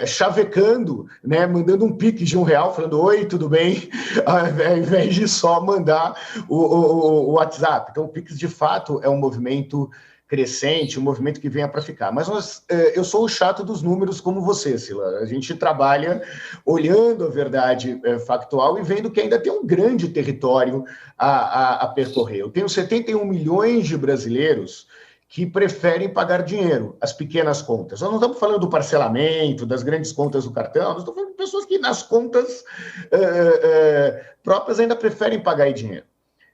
chavecando, né, mandando um Pix de R$1, falando oi, tudo bem, ao invés de só mandar o WhatsApp. Então, o Pix, de fato, é um movimento crescente, um movimento que venha para ficar. Mas eu sou o chato dos números como você, Sila. A gente trabalha olhando a verdade factual e vendo que ainda tem um grande território a percorrer. Eu tenho 71 milhões de brasileiros que preferem pagar dinheiro, as pequenas contas. Nós não estamos falando do parcelamento, das grandes contas do cartão, nós estamos falando de pessoas que nas contas próprias ainda preferem pagar em dinheiro.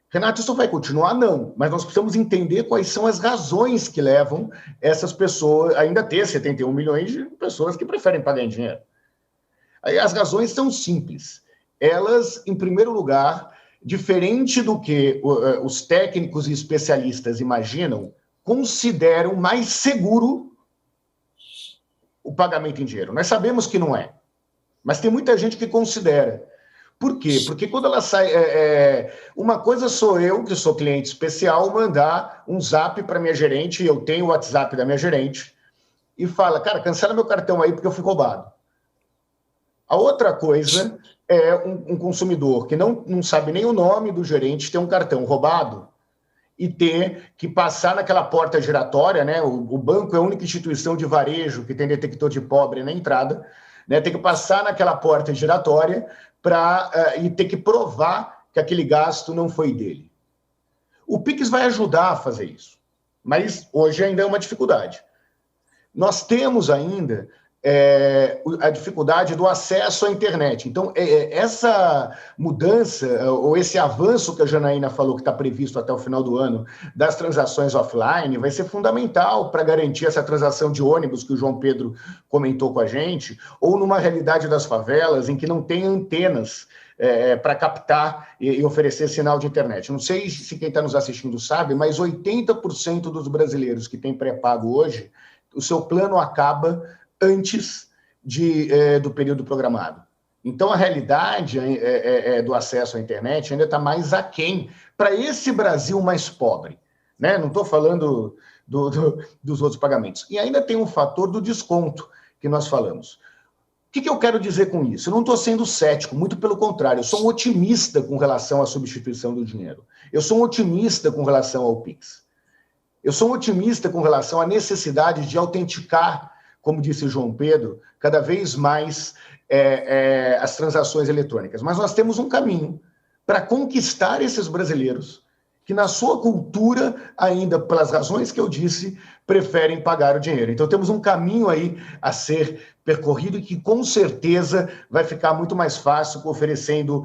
Renato, isso vai continuar? Não, mas nós precisamos entender quais são as razões que levam essas pessoas a ainda ter 71 milhões de pessoas que preferem pagar em dinheiro. Aí as razões são simples. Elas, em primeiro lugar, diferente do que os técnicos e especialistas imaginam, consideram mais seguro o pagamento em dinheiro. Nós sabemos que não é, mas tem muita gente que considera. Por quê? Porque quando ela sai... uma coisa sou eu, que sou cliente especial, mandar um zap para minha gerente, eu tenho o WhatsApp da minha gerente, e fala, cara, cancela meu cartão aí porque eu fui roubado. A outra coisa é um consumidor que não sabe nem o nome do gerente, ter um cartão roubado e ter que passar naquela porta giratória, né? O banco é a única instituição de varejo que tem detector de pobre na entrada, né? Tem que passar naquela porta giratória e ter que provar que aquele gasto não foi dele. O Pix vai ajudar a fazer isso, mas hoje ainda é uma dificuldade. Nós temos ainda a dificuldade do acesso à internet. Então, essa mudança, ou esse avanço que a Janaína falou que está previsto até o final do ano, das transações offline, vai ser fundamental para garantir essa transação de ônibus que o João Pedro comentou com a gente, ou numa realidade das favelas em que não tem antenas para captar e oferecer sinal de internet. Não sei se quem está nos assistindo sabe, mas 80% dos brasileiros que têm pré-pago hoje, o seu plano acaba antes do período programado. Então, a realidade do acesso à internet ainda está mais aquém para esse Brasil mais pobre, né? Não estou falando dos outros pagamentos. E ainda tem um fator do desconto que nós falamos. O que eu quero dizer com isso? Eu não estou sendo cético, muito pelo contrário, eu sou um otimista com relação à substituição do dinheiro. Eu sou um otimista com relação ao Pix. Eu sou um otimista com relação à necessidade de autenticar, como disse o João Pedro, cada vez mais as transações eletrônicas. Mas nós temos um caminho para conquistar esses brasileiros que na sua cultura, ainda pelas razões que eu disse, preferem pagar o dinheiro. Então temos um caminho aí a ser percorrido e que com certeza vai ficar muito mais fácil oferecendo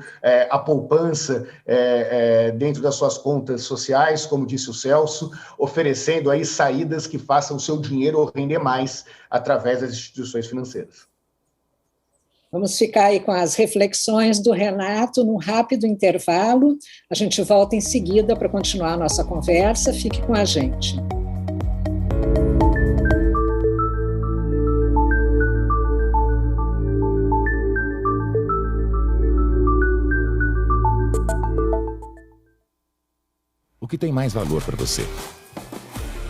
a poupança dentro das suas contas sociais, como disse o Celso, oferecendo aí saídas que façam o seu dinheiro render mais através das instituições financeiras. Vamos ficar aí com as reflexões do Renato num rápido intervalo. A gente volta em seguida para continuar a nossa conversa. Fique com a gente. O que tem mais valor para você?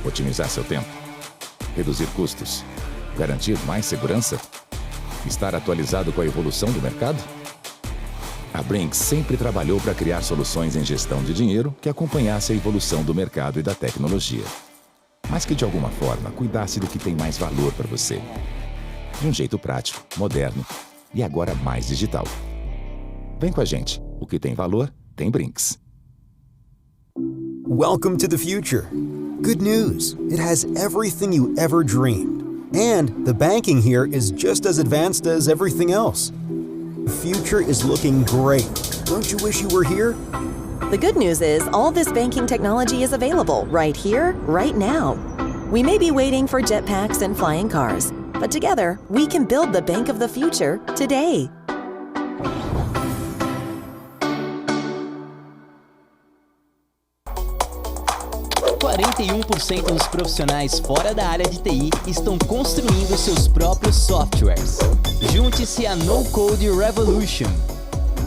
Otimizar seu tempo? Reduzir custos? Garantir mais segurança? Estar atualizado com a evolução do mercado? A Brinks sempre trabalhou para criar soluções em gestão de dinheiro que acompanhasse a evolução do mercado e da tecnologia, mas que de alguma forma cuidasse do que tem mais valor para você. De um jeito prático, moderno e agora mais digital. Vem com a gente. O que tem valor, tem Brinks. Welcome to the future. Good news. It has everything you ever dreamed. And the banking here is just as advanced as everything else. The future is looking great. Don't you wish you were here? The good news is all this banking technology is available right here, right now. We may be waiting for jetpacks and flying cars, but together we can build the bank of the future today. Dos profissionais fora da área de TI estão construindo seus próprios softwares. Junte-se à No Code Revolution.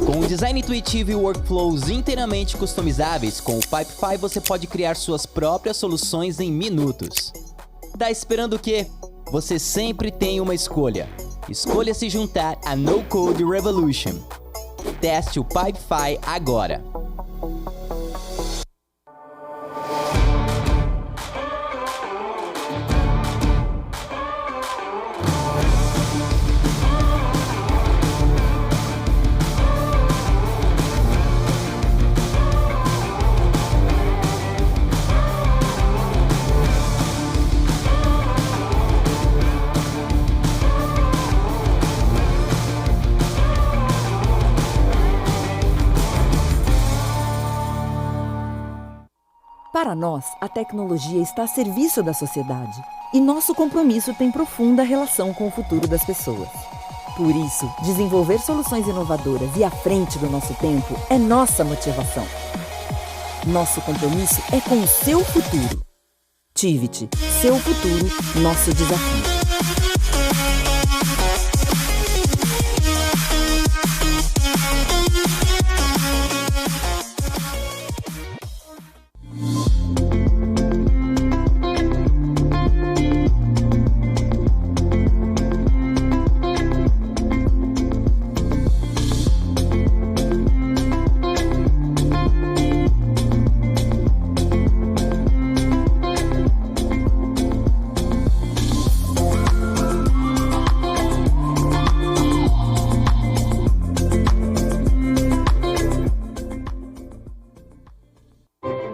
Com um design intuitivo e workflows inteiramente customizáveis, com o Pipefy você pode criar suas próprias soluções em minutos. Tá esperando o quê? Você sempre tem uma escolha. Escolha se juntar à No Code Revolution. Teste o Pipefy agora. Para nós, a tecnologia está a serviço da sociedade e nosso compromisso tem profunda relação com o futuro das pessoas. Por isso, desenvolver soluções inovadoras e à frente do nosso tempo é nossa motivação. Nosso compromisso é com o seu futuro. Tiviti, seu futuro, nosso desafio.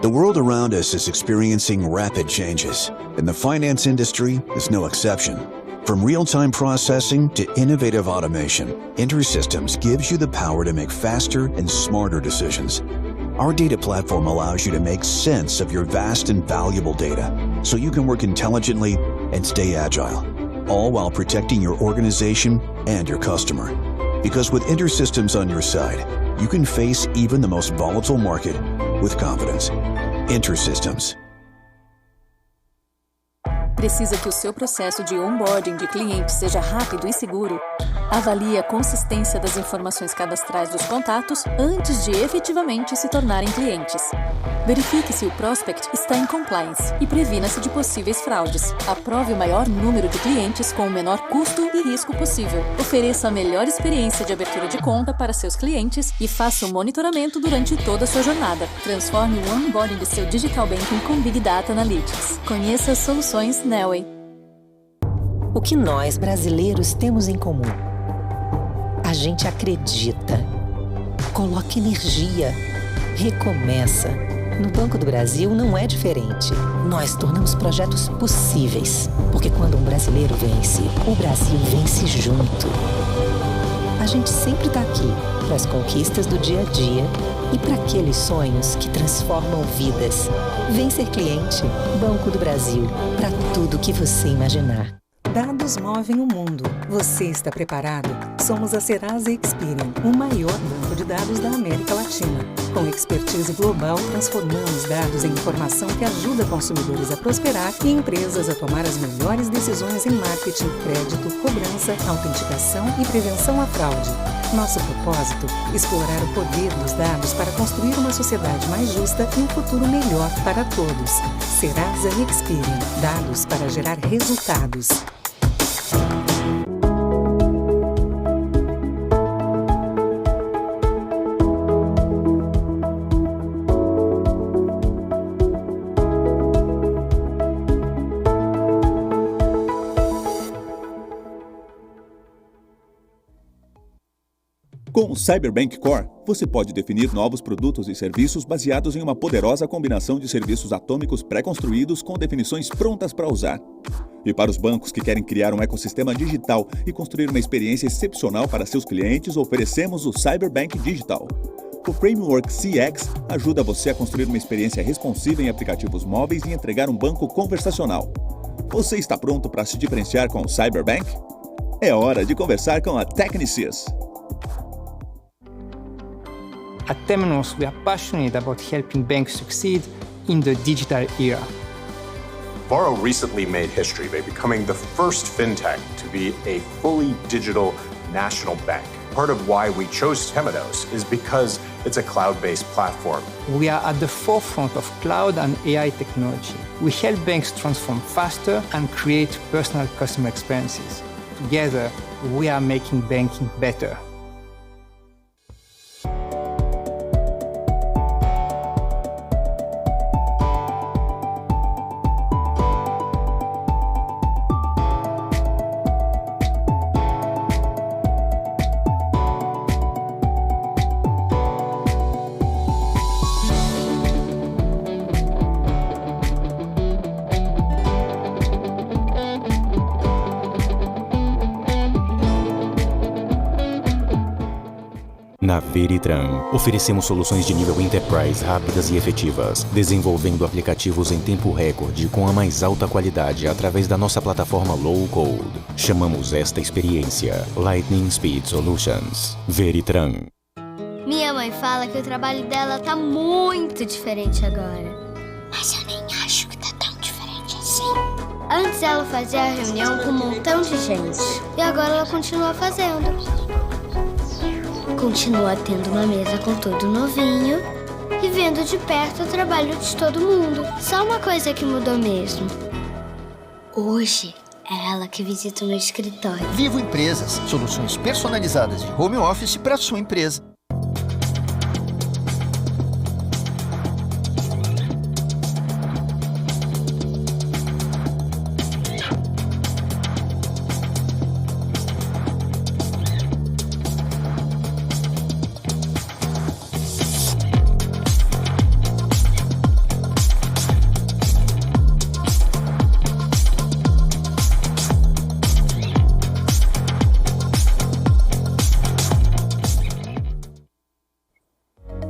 The world around us is experiencing rapid changes, and the finance industry is no exception. From real-time processing to innovative automation, InterSystems gives you the power to make faster and smarter decisions. Our data platform allows you to make sense of your vast and valuable data, so you can work intelligently and stay agile, all while protecting your organization and your customer. Because with InterSystems on your side, you can face even the most volatile market with confidence. InterSystems. Precisa que o seu processo de onboarding de cliente seja rápido e seguro? Avalie a consistência das informações cadastrais dos contatos antes de efetivamente se tornarem clientes. Verifique se o prospect está em compliance e previna-se de possíveis fraudes. Aprove o maior número de clientes com o menor custo e risco possível. Ofereça a melhor experiência de abertura de conta para seus clientes e faça o monitoramento durante toda a sua jornada. Transforme o onboarding de seu Digital Banking com Big Data Analytics. Conheça as soluções Nelway. O que nós, brasileiros, temos em comum? A gente acredita, coloca energia, recomeça, No Banco do Brasil não é diferente. Nós tornamos projetos possíveis, porque quando um brasileiro vence, o Brasil vence junto. A gente sempre está aqui para as conquistas do dia a dia e para aqueles sonhos que transformam vidas. Vem ser cliente. Banco do Brasil, para tudo que você imaginar. Dados movem o mundo. Você está preparado? Somos a Serasa Experian, o maior banco de dados da América Latina. Com expertise global, transformamos dados em informação que ajuda consumidores a prosperar e empresas a tomar as melhores decisões em marketing, crédito, cobrança, autenticação e prevenção à fraude. Nosso propósito? Explorar o poder dos dados para construir uma sociedade mais justa e um futuro melhor para todos. Serasa Experian. Dados para gerar resultados. Com o Cyberbank Core, você pode definir novos produtos e serviços baseados em uma poderosa combinação de serviços atômicos pré-construídos com definições prontas para usar. E para os bancos que querem criar um ecossistema digital e construir uma experiência excepcional para seus clientes, oferecemos o Cyberbank Digital. O Framework CX ajuda você a construir uma experiência responsiva em aplicativos móveis e entregar um banco conversacional. Você está pronto para se diferenciar com o Cyberbank? É hora de conversar com a Technisys. At Temenos, we are passionate about helping banks succeed in the digital era. Varo recently made history by becoming the first fintech to be a fully digital national bank. Part of why we chose Temenos is because it's a cloud-based platform. We are at the forefront of cloud and AI technology. We help banks transform faster and create personal customer experiences. Together, we are making banking better. Na Veritran, oferecemos soluções de nível Enterprise rápidas e efetivas, desenvolvendo aplicativos em tempo recorde com a mais alta qualidade através da nossa plataforma Low Code. Chamamos esta experiência Lightning Speed Solutions. Veritran. Minha mãe fala que o trabalho dela tá muito diferente agora. Mas eu nem acho que tá tão diferente assim. Antes ela fazia a reunião com um montão de gente. E agora ela continua fazendo. Continua tendo uma mesa com tudo novinho e vendo de perto o trabalho de todo mundo. Só uma coisa que mudou mesmo. Hoje é ela que visita o meu escritório. Vivo Empresas, soluções personalizadas de home office para sua empresa.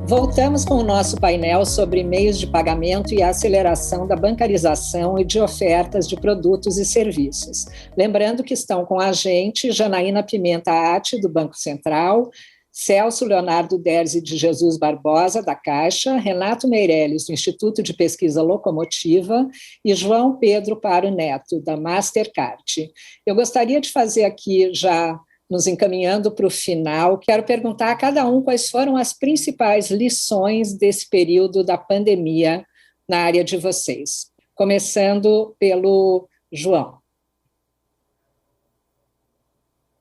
Voltamos com o nosso painel sobre meios de pagamento e a aceleração da bancarização e de ofertas de produtos e serviços. Lembrando que estão com a gente Janaína Pimenta Atti, do Banco Central, Celso Leonardo Derzi de Jesus Barbosa, da Caixa, Renato Meirelles, do Instituto de Pesquisa Locomotiva, e João Pedro Paro Neto, da Mastercard. Eu gostaria de fazer aqui, já nos encaminhando para o final, quero perguntar a cada um quais foram as principais lições desse período da pandemia na área de vocês. Começando pelo João.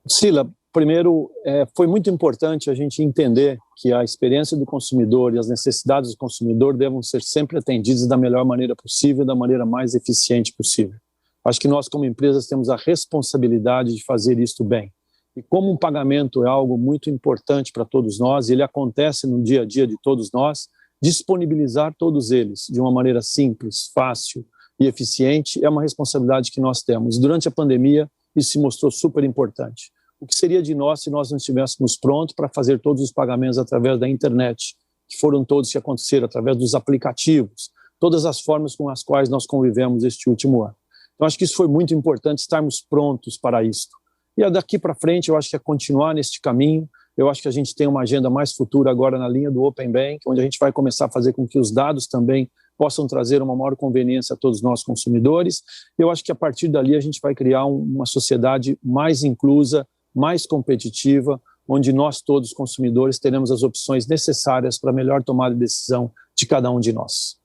Sila, primeiro, foi muito importante a gente entender que a experiência do consumidor e as necessidades do consumidor devem ser sempre atendidas da melhor maneira possível, da maneira mais eficiente possível. Acho que nós, como empresas, temos a responsabilidade de fazer isso bem. E como um pagamento é algo muito importante para todos nós, e ele acontece no dia a dia de todos nós, disponibilizar todos eles de uma maneira simples, fácil e eficiente é uma responsabilidade que nós temos. Durante a pandemia, isso se mostrou super importante. O que seria de nós se nós não estivéssemos prontos para fazer todos os pagamentos através da internet, que foram todos que aconteceram através dos aplicativos, todas as formas com as quais nós convivemos este último ano. Então, acho que isso foi muito importante, estarmos prontos para isso. E daqui para frente, eu acho que é continuar neste caminho. Eu acho que a gente tem uma agenda mais futura agora na linha do Open Bank, onde a gente vai começar a fazer com que os dados também possam trazer uma maior conveniência a todos nós consumidores. Eu acho que a partir dali a gente vai criar uma sociedade mais inclusa, mais competitiva, onde nós todos consumidores teremos as opções necessárias para a melhor tomada de decisão de cada um de nós.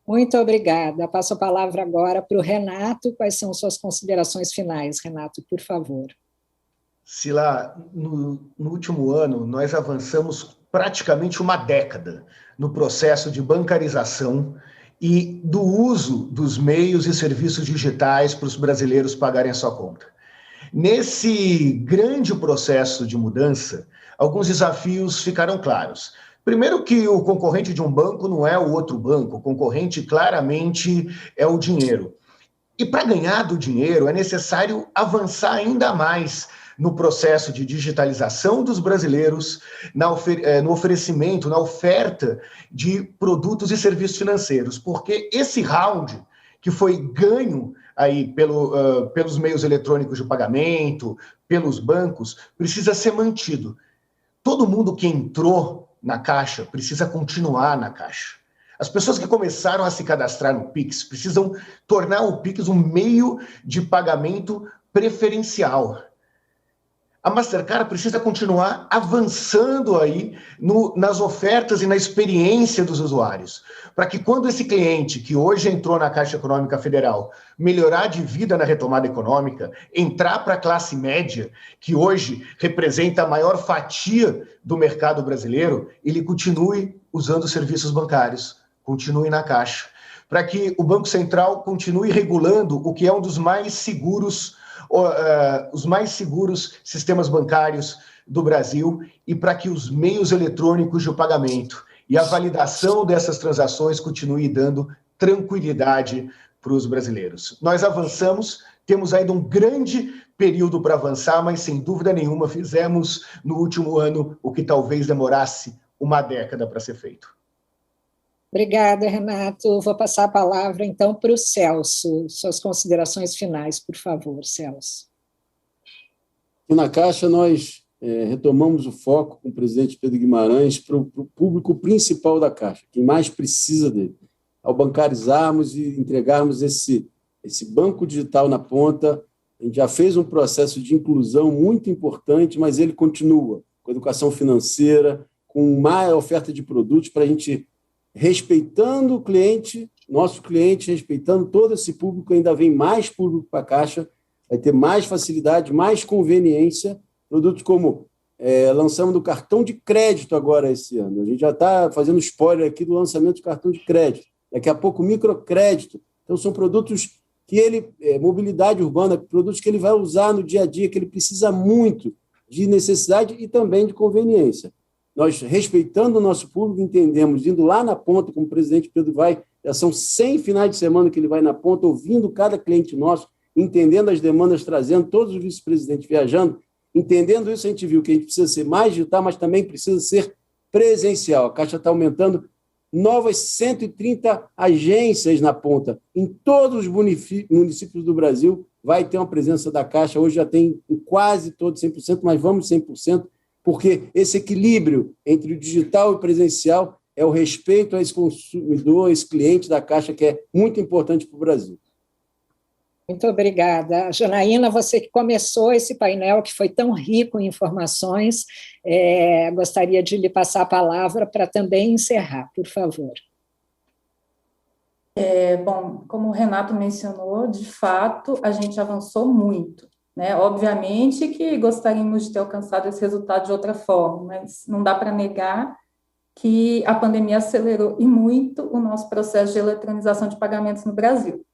Muito obrigada. Passo a palavra agora para o Renato. Quais são suas considerações finais, Renato, por favor? Sila, no último ano, nós avançamos praticamente uma década no processo de bancarização e do uso dos meios e serviços digitais para os brasileiros pagarem a sua conta. Nesse grande processo de mudança, alguns desafios ficaram claros. Primeiro que o concorrente de um banco não é o outro banco, o concorrente claramente é o dinheiro. E para ganhar do dinheiro é necessário avançar ainda mais no processo de digitalização dos brasileiros, no oferecimento, na oferta de produtos e serviços financeiros, porque esse round que foi ganho aí pelos meios eletrônicos de pagamento, pelos bancos, precisa ser mantido. Todo mundo que entrou na Caixa precisa continuar na Caixa. As pessoas que começaram a se cadastrar no Pix precisam tornar o Pix um meio de pagamento preferencial. A Mastercard precisa continuar avançando aí nas ofertas e na experiência dos usuários, para que quando esse cliente, que hoje entrou na Caixa Econômica Federal, melhorar de vida na retomada econômica, entrar para a classe média, que hoje representa a maior fatia do mercado brasileiro, ele continue usando serviços bancários, continue na Caixa, para que o Banco Central continue regulando o que é um dos mais seguros os mais seguros sistemas bancários do Brasil e para que os meios eletrônicos de pagamento e a validação dessas transações continue dando tranquilidade para os brasileiros. Nós avançamos, temos ainda um grande período para avançar, mas sem dúvida nenhuma fizemos no último ano o que talvez demorasse uma década para ser feito. Obrigada, Renato. Vou passar a palavra, então, para o Celso. Suas considerações finais, por favor, Celso. E na Caixa, nós retomamos o foco com o presidente Pedro Guimarães para o público principal da Caixa, quem mais precisa dele. Ao bancarizarmos e entregarmos esse banco digital na ponta, a gente já fez um processo de inclusão muito importante, mas ele continua com educação financeira, com mais oferta de produtos para a gente, respeitando o cliente, nosso cliente, respeitando todo esse público, ainda vem mais público para a Caixa, vai ter mais facilidade, mais conveniência, produtos como lançamos do cartão de crédito agora esse ano, a gente já está fazendo spoiler aqui do lançamento do cartão de crédito, daqui a pouco microcrédito, então são produtos que mobilidade urbana, produtos que ele vai usar no dia a dia, que ele precisa muito de necessidade e também de conveniência. Nós, respeitando o nosso público, entendemos, indo lá na ponta, como o presidente Pedro vai, já são 100 finais de semana que ele vai na ponta, ouvindo cada cliente nosso, entendendo as demandas, trazendo todos os vice-presidentes viajando, entendendo isso, a gente viu que a gente precisa ser mais digital, mas também precisa ser presencial. A Caixa está aumentando novas 130 agências na ponta. Em todos os municípios do Brasil vai ter uma presença da Caixa, hoje já tem em quase todos 100%, mas vamos 100%, porque esse equilíbrio entre o digital e o presencial é o respeito a esse consumidor, a esse cliente da Caixa, que é muito importante para o Brasil. Muito obrigada. Janaína, você que começou esse painel, que foi tão rico em informações, gostaria de lhe passar a palavra para também encerrar, por favor. Bom, como o Renato mencionou, de fato, a gente avançou muito. Obviamente que gostaríamos de ter alcançado esse resultado de outra forma, mas não dá para negar que a pandemia acelerou e muito o nosso processo de eletronização de pagamentos no Brasil,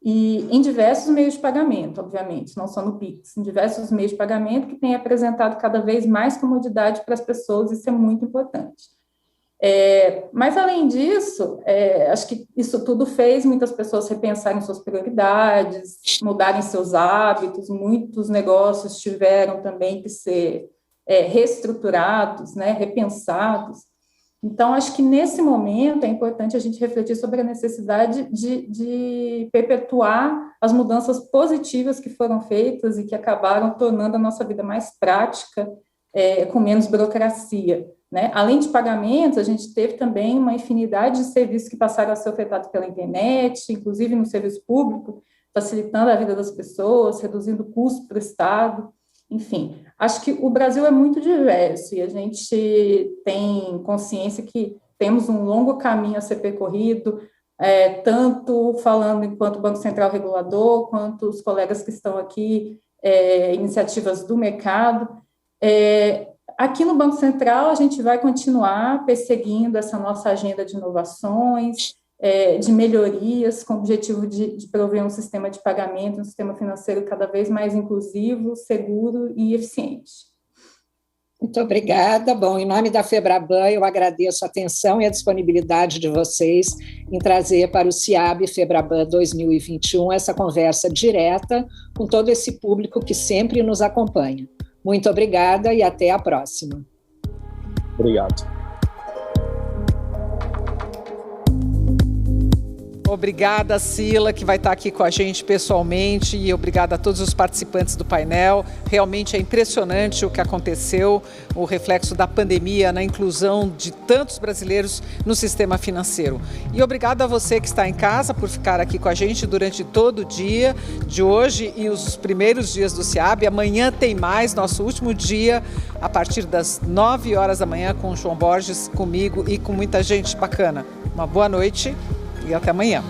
E em diversos meios de pagamento, obviamente, não só no Pix, em diversos meios de pagamento que têm apresentado cada vez mais comodidade para as pessoas, isso é muito importante. Mas, além disso, acho que isso tudo fez muitas pessoas repensarem suas prioridades, mudarem seus hábitos, muitos negócios tiveram também que ser reestruturados, né, repensados. Então, acho que nesse momento é importante a gente refletir sobre a necessidade de perpetuar as mudanças positivas que foram feitas e que acabaram tornando a nossa vida mais prática, com menos burocracia, né? Além de pagamentos, a gente teve também uma infinidade de serviços que passaram a ser ofertados pela internet, inclusive no serviço público, facilitando a vida das pessoas, reduzindo o custo para o Estado. Enfim, acho que o Brasil é muito diverso e a gente tem consciência que temos um longo caminho a ser percorrido, tanto falando enquanto Banco Central Regulador, quanto os colegas que estão aqui, iniciativas do mercado. Aqui no Banco Central, a gente vai continuar perseguindo essa nossa agenda de inovações, de melhorias, com o objetivo de prover um sistema de pagamento, um sistema financeiro cada vez mais inclusivo, seguro e eficiente. Muito obrigada. Bom, em nome da FEBRABAN, eu agradeço a atenção e a disponibilidade de vocês em trazer para o CIAB FEBRABAN 2021 essa conversa direta com todo esse público que sempre nos acompanha. Muito obrigada e até a próxima. Obrigado. Obrigada, Sila, que vai estar aqui com a gente pessoalmente, e obrigada a todos os participantes do painel. Realmente é impressionante o que aconteceu, o reflexo da pandemia na inclusão de tantos brasileiros no sistema financeiro. E obrigada a você que está em casa por ficar aqui com a gente durante todo o dia de hoje e os primeiros dias do CIAB. Amanhã tem mais, nosso último dia, a partir das 9 horas da manhã, com o João Borges, comigo e com muita gente bacana. Uma boa noite e até amanhã.